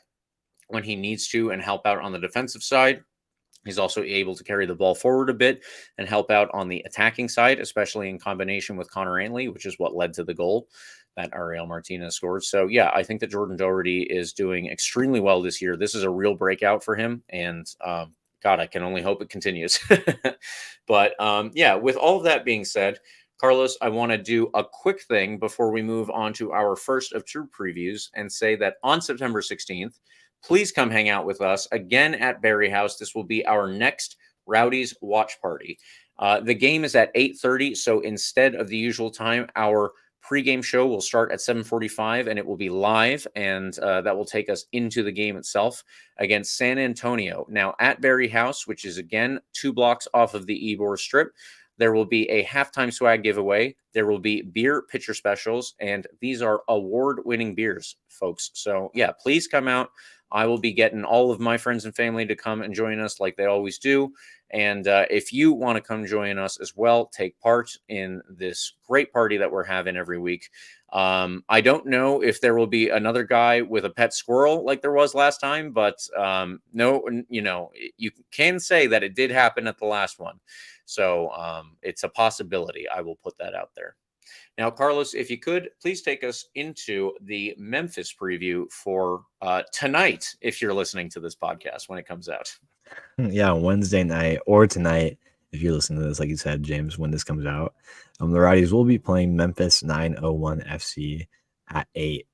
when he needs to and help out on the defensive side. He's also able to carry the ball forward a bit and help out on the attacking side, especially in combination with Connor Antley, which is what led to the goal that Ariel Martinez scored. So, yeah, I think that Jordan Doherty is doing extremely well this year. This is a real breakout for him. And, God, I can only hope it continues. But, with all of that being said, Carlos, I want to do a quick thing before we move on to our first of two previews and say that on September 16th, please come hang out with us again at Berry House. This will be our next Rowdies watch party. The game is at 8:30, so instead of the usual time, our pregame show will start at 7:45, and it will be live, and that will take us into the game itself against San Antonio. Now, at Berry House, which is, again, 2 blocks off of the Ybor Strip, there will be a halftime swag giveaway. There will be beer pitcher specials, and these are award-winning beers, folks. So, yeah, please come out. I will be getting all of my friends and family to come and join us like they always do. And if you want to come join us as well, take part in this great party that we're having every week. I don't know if there will be another guy with a pet squirrel like there was last time, but no, you can say that it did happen at the last one. So it's a possibility. I will put that out there. Now, Carlos, if you could, please take us into the Memphis preview for tonight, if you're listening to this podcast when it comes out. Yeah, Wednesday night or tonight, if you're listening to this, like you said, James, when this comes out. The Rowdies will be playing Memphis 901 FC at 8.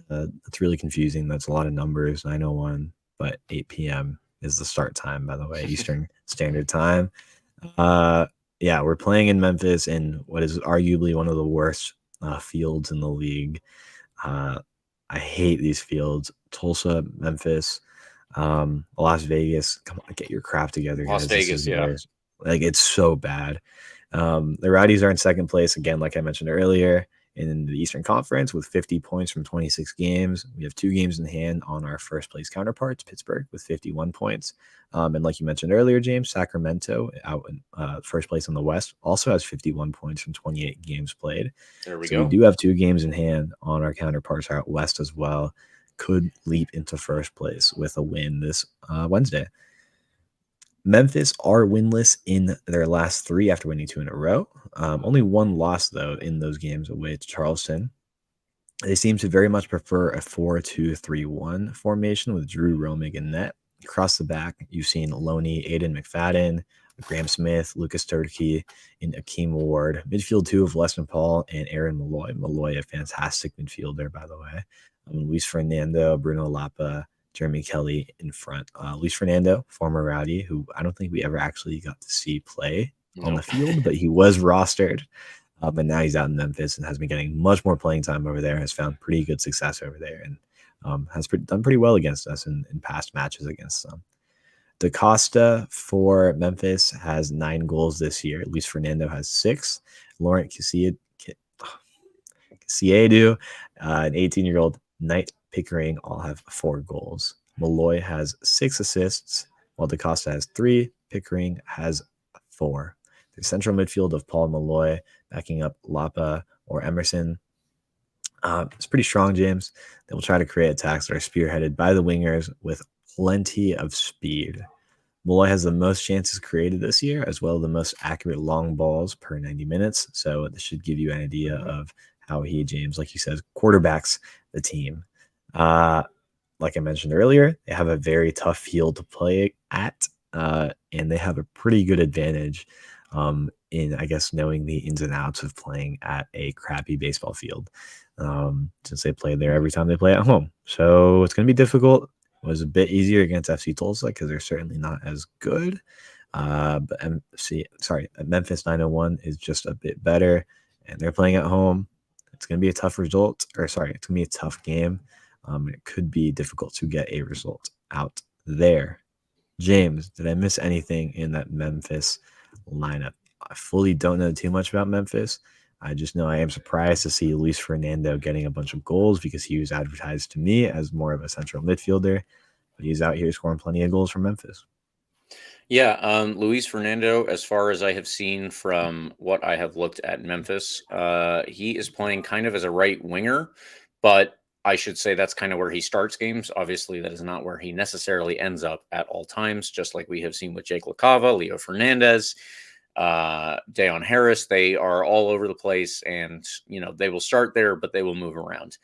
It's really confusing. That's a lot of numbers, 901, but 8 p.m. is the start time, by the way, Eastern Standard Time. We're playing in Memphis in what is arguably one of the worst fields in the league. I hate these fields. Tulsa, Memphis, Las Vegas. Come on, get your crap together, guys. Las Vegas, yeah. Like, it's so bad. The Rowdies are in second place, again, like I mentioned earlier, in the Eastern Conference with 50 points from 26 games. We have 2 games in hand on our first place counterparts, Pittsburgh, with 51 points. And like you mentioned earlier, James, Sacramento, out in first place in the West, also has 51 points from 28 games played. There we go. We do have 2 games in hand on our counterparts out West as well. Could leap into first place with a win this Wednesday. Memphis are winless in their last 3 after winning 2 in a row. Only 1 loss, though, in those games away to Charleston. They seem to very much prefer a 4-2-3-1 formation with Drew Romig in net. Across the back, you've seen Loney, Aiden McFadden, Graham Smith, Lucas Turkey, and Akeem Ward. Midfield 2 of Leston Paul and Aaron Malloy. Malloy, a fantastic midfielder, by the way. Luis Fernando, Bruno Lapa, Jeremy Kelly in front. Luis Fernando, former Rowdy, who I don't think we ever actually got to see play on the field, but he was rostered. But now he's out in Memphis and has been getting much more playing time over there, has found pretty good success over there, and has done pretty well against us in past matches against them. DaCosta for Memphis has 9 goals this year. Luis Fernando has 6. Laurent Casiedu, an 18-year-old Knight Pickering, all have 4 goals. Malloy has 6 assists, while DaCosta has 3. Pickering has 4. The central midfield of Paul Malloy backing up Lapa or Emerson. It's pretty strong, James. They will try to create attacks that are spearheaded by the wingers with plenty of speed. Malloy has the most chances created this year, as well as the most accurate long balls per 90 minutes. So this should give you an idea of how he, James, like you said, quarterbacks the team. Like I mentioned earlier, they have a very tough field to play at, and they have a pretty good advantage in, I guess, knowing the ins and outs of playing at a crappy baseball field, since they play there every time they play at home. So it's going to be difficult. It was a bit easier against FC Tulsa because they're certainly not as good. But Memphis 901 is just a bit better, and they're playing at home. It's going to be a tough result, it's going to be a tough game. It could be difficult to get a result out there. James, did I miss anything in that Memphis lineup? I fully don't know too much about Memphis. I just know I am surprised to see Luis Fernando getting a bunch of goals because he was advertised to me as more of a central midfielder, but he's out here scoring plenty of goals for Memphis. Yeah, Luis Fernando, as far as I have seen from what I have looked at Memphis, he is playing kind of as a right winger, but I should say that's kind of where he starts games. Obviously, that is not where he necessarily ends up at all times, just like we have seen with Jake LaCava, Leo Fernandez, Dayon Harris. They are all over the place, and they will start there, but they will move around.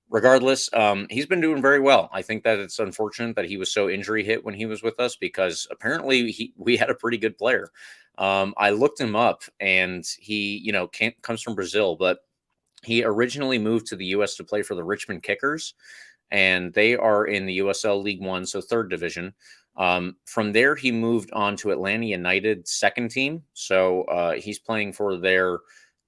Regardless, he's been doing very well. I think that it's unfortunate that he was so injury hit when he was with us, because apparently we had a pretty good player. I looked him up, and he comes from Brazil, but he originally moved to the U.S. to play for the Richmond Kickers, and they are in the USL League One, so third division. From there, he moved on to Atlanta United second team. So he's playing for their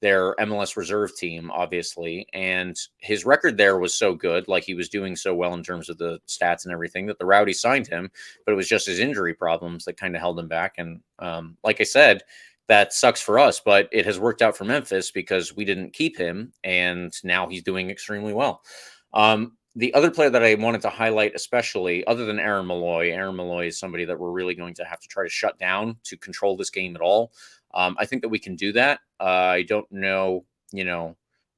MLS reserve team, obviously. And his record there was so good, like he was doing so well in terms of the stats and everything, that the Rowdies signed him, but it was just his injury problems that kind of held him back. And like I said, that sucks for us, but it has worked out for Memphis because we didn't keep him, and now he's doing extremely well. The other player that I wanted to highlight, especially other than Aaron Malloy is somebody that we're really going to have to try to shut down to control this game at all. I think that we can do that. I don't know,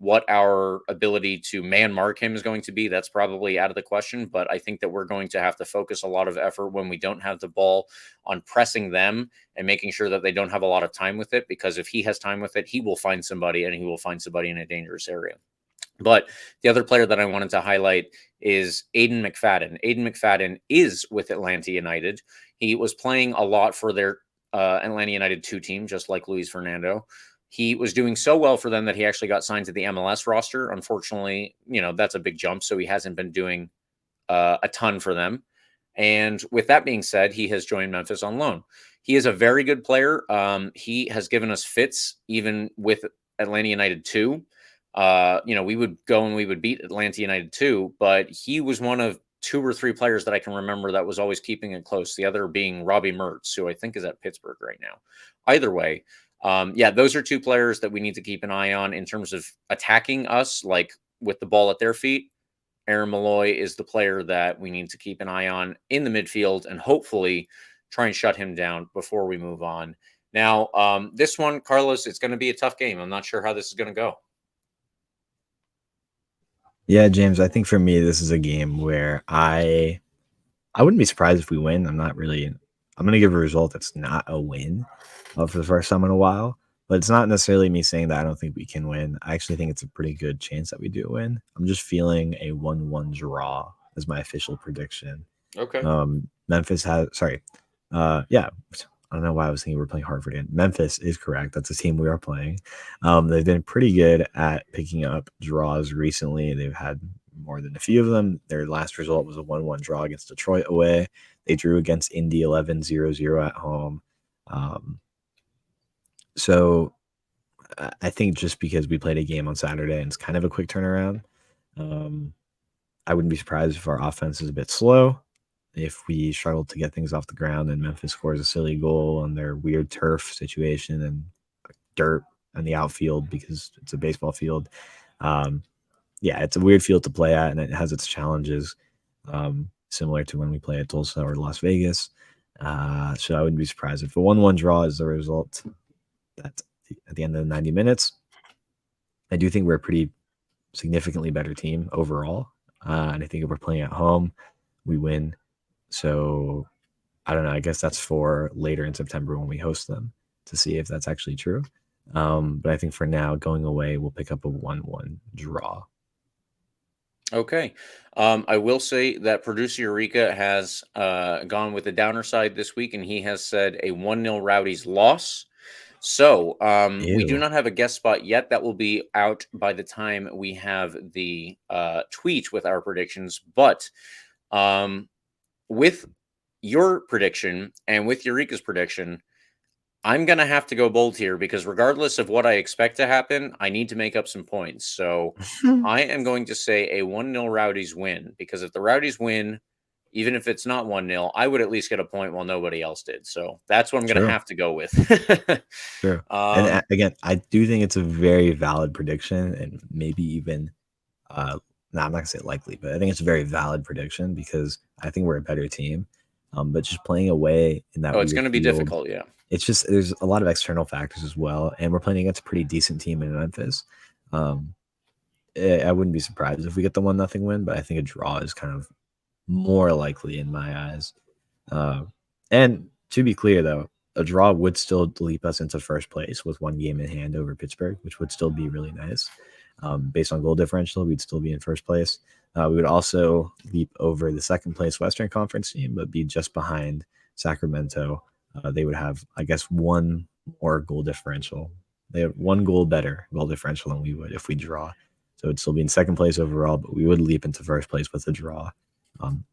what our ability to man mark him is going to be. That's probably out of the question, but I think that we're going to have to focus a lot of effort when we don't have the ball on pressing them and making sure that they don't have a lot of time with it, because if he has time with it, he will find somebody, and he will find somebody in a dangerous area. But the other player that I wanted to highlight is Aiden McFadden. Aiden McFadden is with Atlanta United. He was playing a lot for their Atlanta United 2 team, just like Luis Fernando. He was doing so well for them that he actually got signed to the MLS roster. Unfortunately, that's a big jump, so he hasn't been doing a ton for them. And with that being said, he has joined Memphis on loan. He is a very good player. He has given us fits even with Atlanta United 2. We would go and we would beat Atlanta United 2, but he was one of 2 or 3 players that I can remember that was always keeping it close. The other being Robbie Mertz, who I think is at Pittsburgh right now. Either way, those are 2 players that we need to keep an eye on in terms of attacking us, like with the ball at their feet. Aaron Malloy is the player that we need to keep an eye on in the midfield, and hopefully try and shut him down before we move on. Now, this one, Carlos, it's going to be a tough game. I'm not sure how this is going to go. Yeah, James, I think for me, this is a game where I wouldn't be surprised if we win. I'm going to give a result that's not a win for the first time in a while, but it's not necessarily me saying that I don't think we can win. I actually think it's a pretty good chance that we do win. I'm just feeling a 1-1 draw as my official prediction. Okay. Memphis has, I don't know why I was thinking we're playing Harvard again. Memphis is correct. That's a team we are playing. They've been pretty good at picking up draws recently. They've had more than a few of them. Their last result was a 1-1 draw against Detroit away. They drew against Indy 11-0-0 at home. So I think just because we played a game on Saturday and it's kind of a quick turnaround, I wouldn't be surprised if our offense is a bit slow. If we struggle to get things off the ground and Memphis scores a silly goal on their weird turf situation and dirt on the outfield because it's a baseball field. It's a weird field to play at, and it has its challenges, similar to when we play at Tulsa or Las Vegas. So I wouldn't be surprised if a 1-1 draw is the result. That's at the end of the 90 minutes. I do think we're a pretty significantly better team overall. And I think if we're playing at home, we win. So I don't know. I guess that's for later in September when we host them to see if that's actually true. But I think for now, going away, we'll pick up a 1-1 draw. Okay. I will say that producer Eureka has gone with the downer side this week, and he has said a 1-0 Rowdies loss. So we do Ew. not have a guest spot yet. That will be out by the time we have the tweet with our predictions. But with your prediction and with Eureka's prediction, I'm going to have to go bold here because regardless of what I expect to happen, I need to make up some points. So I am going to say a 1-0 Rowdies win because if the Rowdies win, even if it's not 1-0, I would at least get a point while nobody else did. So that's what I'm going to have to go with. Sure. And again, I do think it's a very valid prediction and maybe even, no, I'm not going to say likely, but I think it's a very valid prediction because I think we're a better team. But just playing away in that it's going to be difficult, yeah. It's just there's a lot of external factors as well, and we're playing against a pretty decent team in Memphis. I wouldn't be surprised if we get the 1-0 win, but I think a draw is kind of more likely in my eyes. And to be clear, though, a draw would still leap us into first place with 1 game in hand over Pittsburgh, which would still be really nice. Based on goal differential, we'd still be in first place. We would also leap over the second place Western Conference team, but be just behind Sacramento. They would have, I guess, 1 more goal differential. They have 1 goal better goal differential than we would if we draw. So it'd still be in second place overall, but we would leap into first place with a draw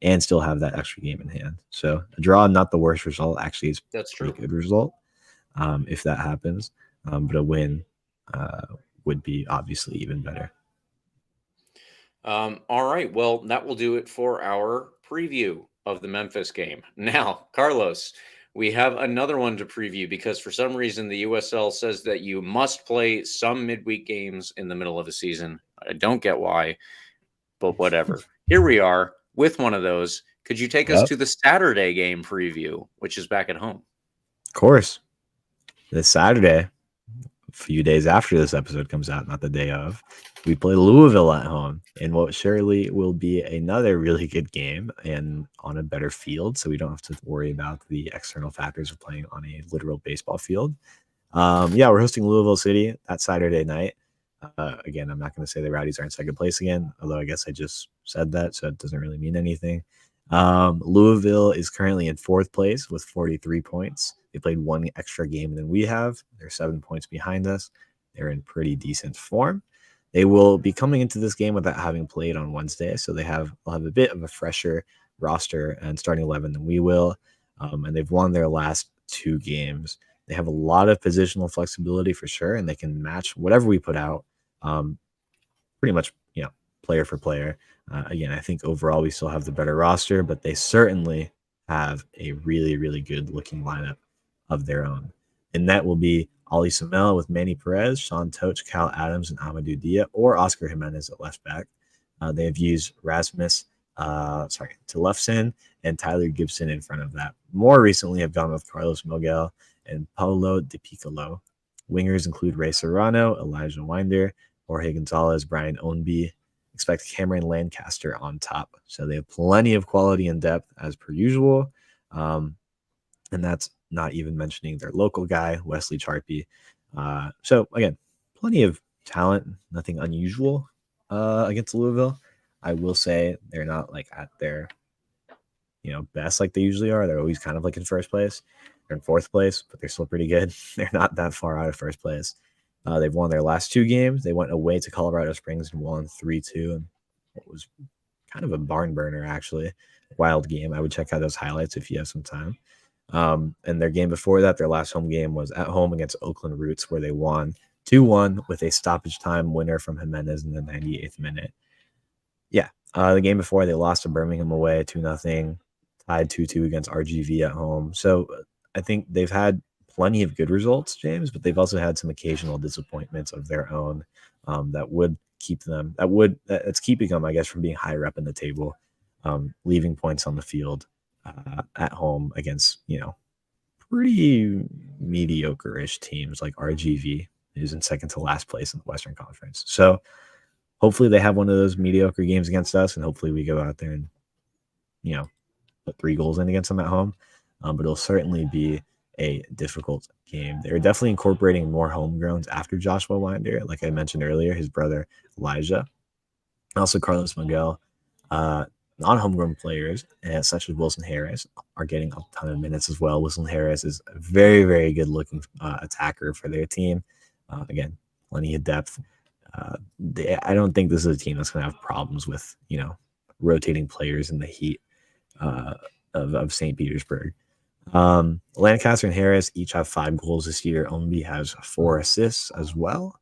and still have that extra game in hand. So a draw, not the worst result. Actually, it's That's a pretty true. good result if that happens. But a win would be obviously even better. All right. Well, that will do it for our preview of the Memphis game. Now, Carlos, we have another one to preview because for some reason the USL says that you must play some midweek games in the middle of the season. I don't get why, but whatever. Here we are with one of those. Could you take us to the Saturday game preview, which is back at home? Of course. This Saturday, a few days after this episode comes out, not the day of, we play Louisville at home in what surely will be another really good game and on a better field. So we don't have to worry about the external factors of playing on a literal baseball field. We're hosting Louisville City that Saturday night. Again, I'm not going to say the Rowdies are in second place again, although I guess I just said that, so it doesn't really mean anything. Louisville is currently in 4th place with 43 points. They played 1 extra game than we have. They're 7 points behind us. They're in pretty decent form. They will be coming into this game without having played on Wednesday, so they'll have a bit of a fresher roster and starting 11 than we will. And they've won their last 2 games. They have a lot of positional flexibility for sure, and they can match whatever we put out pretty much, player for player. Again, I think overall we still have the better roster, but they certainly have a really, really good looking lineup of their own. And that will be Ali Samel with Manny Perez, Sean Toch, Cal Adams, and Amadou Dia, or Oscar Jimenez at left back. They have used Rasmus Tillefson and Tyler Gibson in front of that. More recently have gone with Carlos Miguel and Paulo Di Piccolo. Wingers include Ray Serrano, Elijah Winder, Jorge Gonzalez, Brian Ownby. Expect Cameron Lancaster on top. So they have plenty of quality and depth as per usual. And that's not even mentioning their local guy, Wesley Charpie. So again, plenty of talent, nothing unusual against Louisville. I will say they're not like at their best like they usually are. They're always kind of like in first place. They're in 4th place, but they're still pretty good. They're not that far out of first place. They've won their last 2 games. They went away to Colorado Springs and won 3-2. And it was kind of a barn burner, actually. Wild game. I would check out those highlights if you have some time. And their game before that, their last home game was at home against Oakland Roots, where they won 2-1 with a stoppage time winner from Jimenez in the 98th minute. Yeah. The game before, they lost to Birmingham away 2-0, tied 2-2 against RGV at home. So I think they've had plenty of good results, James, but they've also had some occasional disappointments of their own that would keep them, that's keeping them, I guess, from being higher up in the table, leaving points on the field at home against, pretty mediocre-ish teams like RGV, who's in second to last place in the Western Conference. So hopefully they have one of those mediocre games against us, and hopefully we go out there and, put 3 goals in against them at home. But it'll certainly be a difficult game. They're definitely incorporating more homegrowns after Joshua Winder. Like I mentioned earlier, his brother Elijah, also Carlos Miguel, non-homegrown players, such as Wilson Harris, are getting a ton of minutes as well. Wilson Harris is a very, very good-looking attacker for their team. Again, plenty of depth. I don't think this is a team that's going to have problems with, rotating players in the heat of St. Petersburg. Lancaster and Harris each have 5 goals this year. Ownby has 4 assists as well,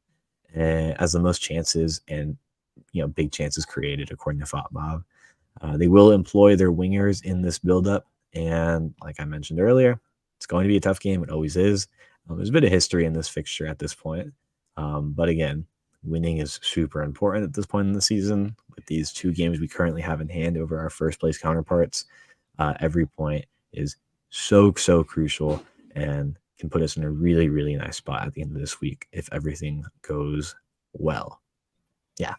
as the most chances and big chances created, according to FotMob. They will employ their wingers in this buildup, and like I mentioned earlier, it's going to be a tough game. It always is. There's a bit of history in this fixture at this point, but again, winning is super important at this point in the season. With these 2 games we currently have in hand over our first place counterparts, every point is so crucial and can put us in a really, really nice spot at the end of this week if everything goes well. Yeah.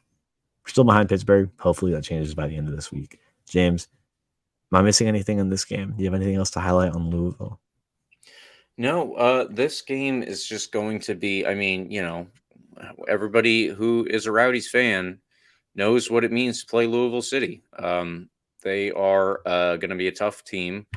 We're still behind Pittsburgh. Hopefully that changes by the end of this week. James, am I missing anything in this game? Do you have anything else to highlight on Louisville? No, this game is just going to be, everybody who is a Rowdies fan knows what it means to play Louisville City. They are going to be a tough team.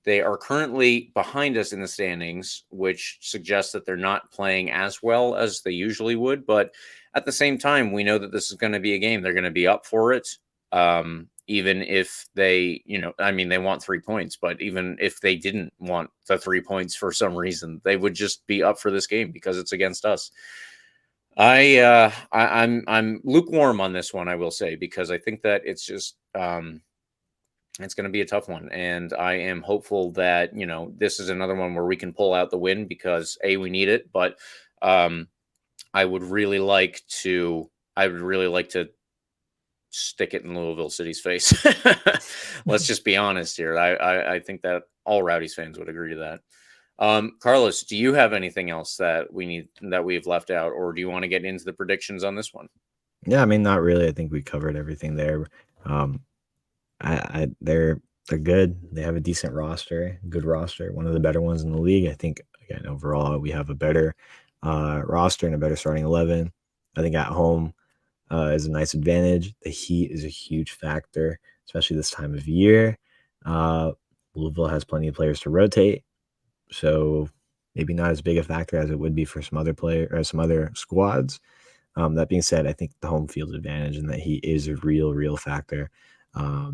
They are currently behind us in the standings, which suggests that they're not playing as well as they usually would. But at the same time, we know that this is going to be a game. They're going to be up for it. Even if they, they want 3 points, but even if they didn't want the 3 points for some reason, they would just be up for this game because it's against us. I'm lukewarm on this one, I will say, because I think that it's just, it's going to be a tough one. And I am hopeful that, this is another one where we can pull out the win because we need it. But I would really like to stick it in Louisville City's face. Let's just be honest here. I think that all Rowdies fans would agree to that. Carlos, do you have anything else that we've left out, or do you want to get into the predictions on this one? Yeah, not really. I think we covered everything there. They're good. They have a decent roster, good roster, one of the better ones in the league. I think, again, overall, we have a better roster and a better starting 11. I think at home is a nice advantage. The heat is a huge factor, especially this time of year. Louisville has plenty of players to rotate, so maybe not as big a factor as it would be for some other squads. That being said, I think the home field advantage and that heat is a real factor. I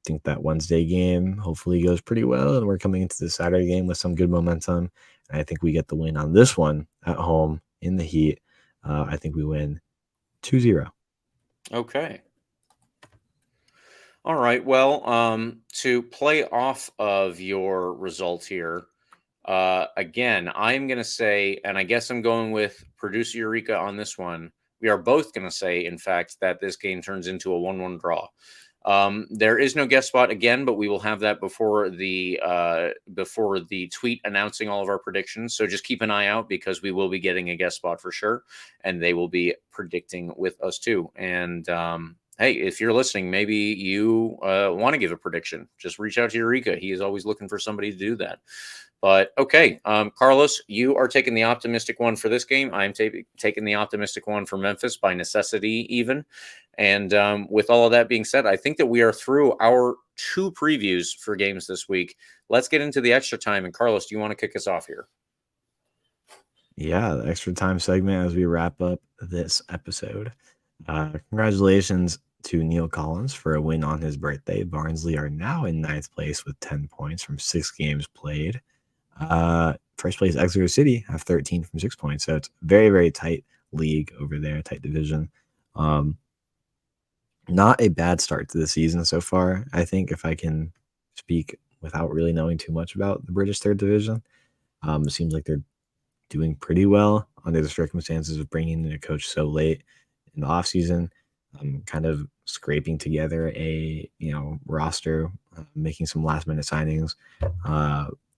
think that Wednesday game hopefully goes pretty well, and we're coming into the Saturday game with some good momentum. And I think we get the win on this one at home in the heat. I think we win 2-0. Okay. All right. Well, to play off of your results here, again, I'm going to say, and I guess I'm going with producer Eureka on this one. We are both going to say, in fact, that this game turns into a 1-1 draw. There is no guest spot again, but we will have that before the tweet announcing all of our predictions. So just keep an eye out because we will be getting a guest spot for sure, and they will be predicting with us too. And hey, if you're listening, maybe you want to give a prediction, just reach out to Eureka. He is always looking for somebody to do that. But okay, Carlos, you are taking the optimistic one for this game. I'm taking the optimistic one for Memphis by necessity even. And with all of that being said, I think that we are through our 2 previews for games this week. Let's get into the extra time. And Carlos, do you want to kick us off here? Yeah, the extra time segment as we wrap up this episode. Congratulations to Neil Collins for a win on his birthday. Barnsley are now in 9th place with 10 points from 6 games played. First place Exeter City have 13 from 6 points. So it's very, very tight league over there, tight division. Not a bad start to the season so far. I think if I can speak without really knowing too much about the British third division, it seems like they're doing pretty well under the circumstances of bringing in a coach so late in the offseason. Kind of scraping together a roster, making some last minute signings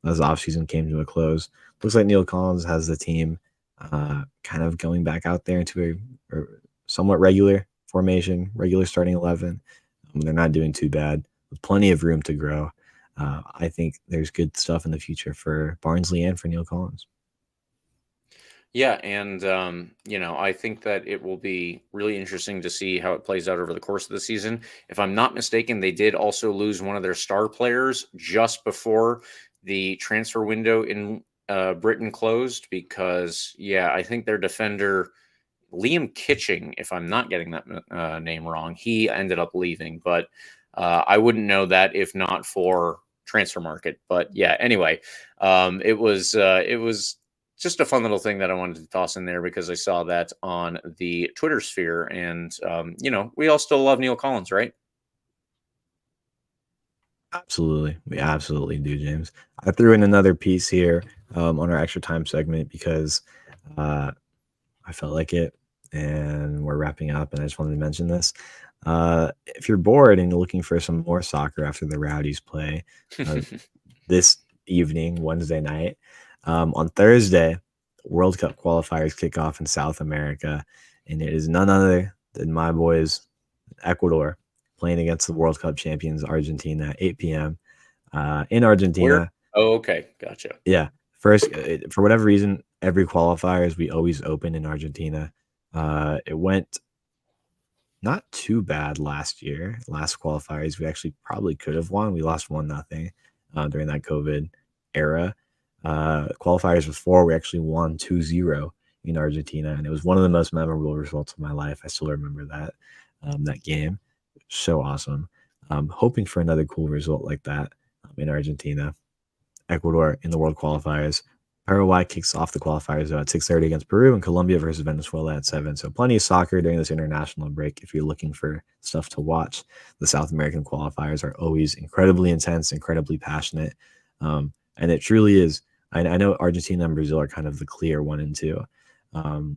as the offseason came to a close. Looks like Neil Collins has the team kind of going back out there into a somewhat regular formation, regular starting 11. They're not doing too bad, with plenty of room to grow. I think there's good stuff in the future for Barnsley and for Neil Collins. Yeah, and I think that it will be really interesting to see how it plays out over the course of the season. If I'm not mistaken, they did also lose one of their star players just before the transfer window in Britain closed because, I think their defender Liam Kitching, if I'm not getting that name wrong, he ended up leaving, but I wouldn't know that if not for transfer market. But yeah, anyway, it was just a fun little thing that I wanted to toss in there because I saw that on the Twitter sphere, and we all still love Neil Collins, right? Absolutely. We absolutely do, James. I threw in another piece here on our extra time segment because I felt like it, and we're wrapping up, and I just wanted to mention this. If you're bored and you're looking for some more soccer after the Rowdies play this evening, Wednesday night, on Thursday, World Cup qualifiers kick off in South America, and it is none other than my boys, Ecuador, playing against the World Cup champions Argentina at 8 p.m. In Argentina. Oh, okay, gotcha. Yeah, first for whatever reason, every qualifiers we always open in Argentina. It went not too bad last year. Last qualifiers we actually probably could have won. We lost 1-0 during that COVID era. Qualifiers with 4, we actually won 2-0 in Argentina, and it was one of the most memorable results of my life. I still remember that game. So awesome. Hoping for another cool result like that in Argentina. Ecuador in the world qualifiers. Paraguay kicks off the qualifiers at 6:30 against Peru, and Colombia versus Venezuela at 7. So plenty of soccer during this international break if you're looking for stuff to watch. The South American qualifiers are always incredibly intense, incredibly passionate. And it truly is. I know Argentina and Brazil are kind of the clear 1 and 2.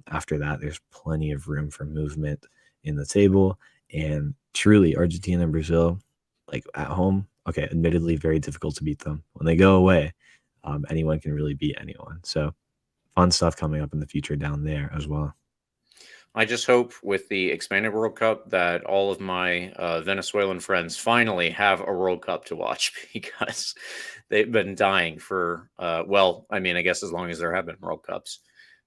After that, there's plenty of room for movement in the table. And truly, Argentina and Brazil, like at home, okay, admittedly very difficult to beat them. When they go away, anyone can really beat anyone. So fun stuff coming up in the future down there as well. I just hope with the expanded World Cup that all of my Venezuelan friends finally have a World Cup to watch because they've been dying for, I guess as long as there have been World Cups.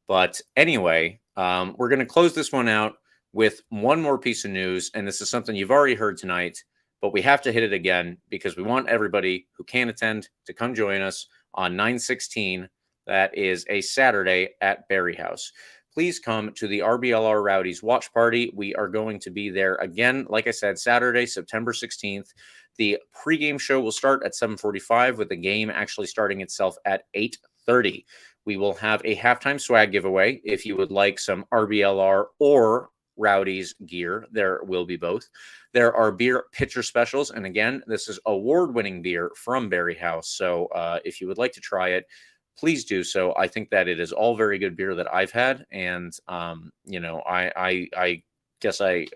But anyway, we're going to close this one out with one more piece of news. And this is something you've already heard tonight, but we have to hit it again because we want everybody who can attend to come join us on 9/16. That is a Saturday at Berry House. Please come to the RBLR Rowdies watch party. We are going to be there again, like I said, Saturday, September 16th. The pregame show will start at 7:45 with the game actually starting itself at 8:30. We will have a halftime swag giveaway. If you would like some RBLR or Rowdies gear, there will be both. There are beer pitcher specials. And again, this is award-winning beer from Berry House. So if you would like to try it, please do so. I think that it is all very good beer that I've had. And, I guess I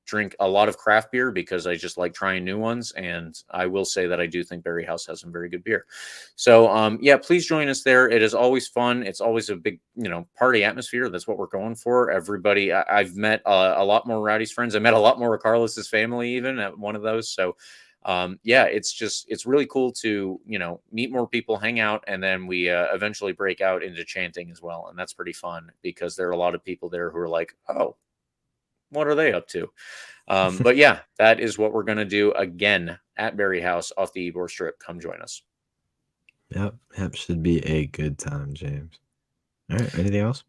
drink a lot of craft beer because I just like trying new ones. And I will say that I do think Berry House has some very good beer. So, please join us there. It is always fun. It's always a big, party atmosphere. That's what we're going for. Everybody, I've met a lot more Rowdies friends. I met a lot more of Carlos's family even at one of those. So, it's really cool to, meet more people, hang out, and then we eventually break out into chanting as well. And that's pretty fun because there are a lot of people there who are like, oh, what are they up to? But yeah, that is what we're going to do again at Berry House off the Ybor Strip. Come join us. Yep. Should be a good time, James. All right. Anything else?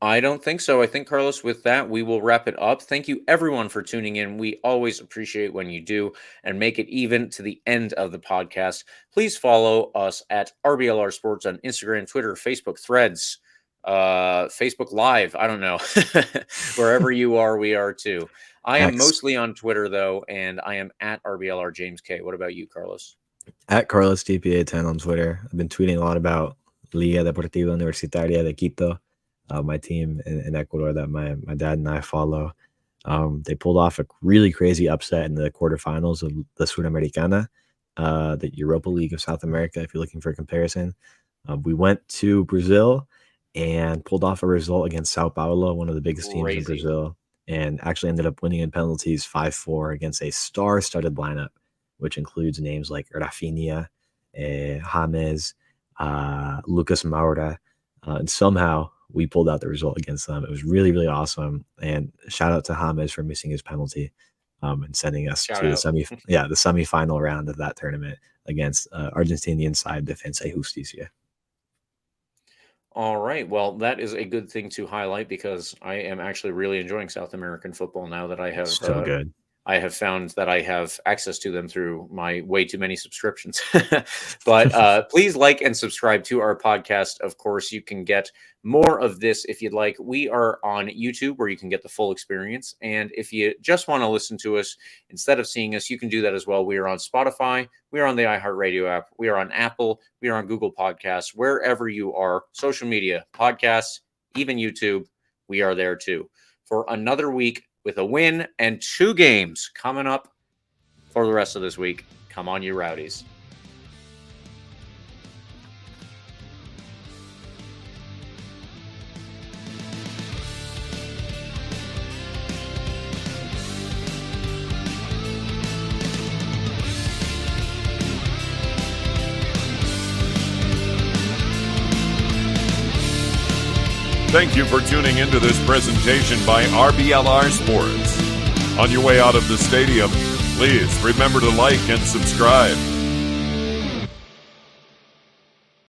I don't think so. I think, Carlos, with that, we will wrap it up. Thank you, everyone, for tuning in. We always appreciate when you do and make it even to the end of the podcast. Please follow us at RBLR Sports on Instagram, Twitter, Facebook, Threads, Facebook Live. I don't know. Wherever you are, we are too. I am mostly on Twitter, though, and I am at RBLR James K. What about you, Carlos? At Carlos TPA10 on Twitter. I've been tweeting a lot about Liga Deportiva Universitaria de Quito. My team in Ecuador that my dad and I follow. They pulled off a really crazy upset in the quarterfinals of the Sudamericana, the Europa League of South America, if you're looking for a comparison. We went to Brazil and pulled off a result against Sao Paulo, one of the biggest teams in Brazil. and actually ended up winning in penalties 5-4 against a star-studded lineup, which includes names like Rafinha, James, Lucas Moura, and somehow we pulled out the result against them. It was really, really awesome. And shout out to James for missing his penalty and sending us Shout to the out. the semifinal round of that tournament against Argentinian side Defensa y Justicia. All right. Well, that is a good thing to highlight because I am actually really enjoying South American football now that I have So good. I have found that I have access to them through my way too many subscriptions. But please like and subscribe to our podcast. Of course, you can get more of this if you'd like. We are on YouTube where you can get the full experience. And if you just want to listen to us instead of seeing us, you can do that as well. We are on Spotify. We are on the iHeartRadio app. We are on Apple. We are on Google Podcasts. Wherever you are, social media, podcasts, even YouTube, we are there too. For another week, with a win and 2 games coming up for the rest of this week. Come on, you Rowdies. Thank you for tuning into this presentation by RBLR Sports. On your way out of the stadium, please remember to like and subscribe.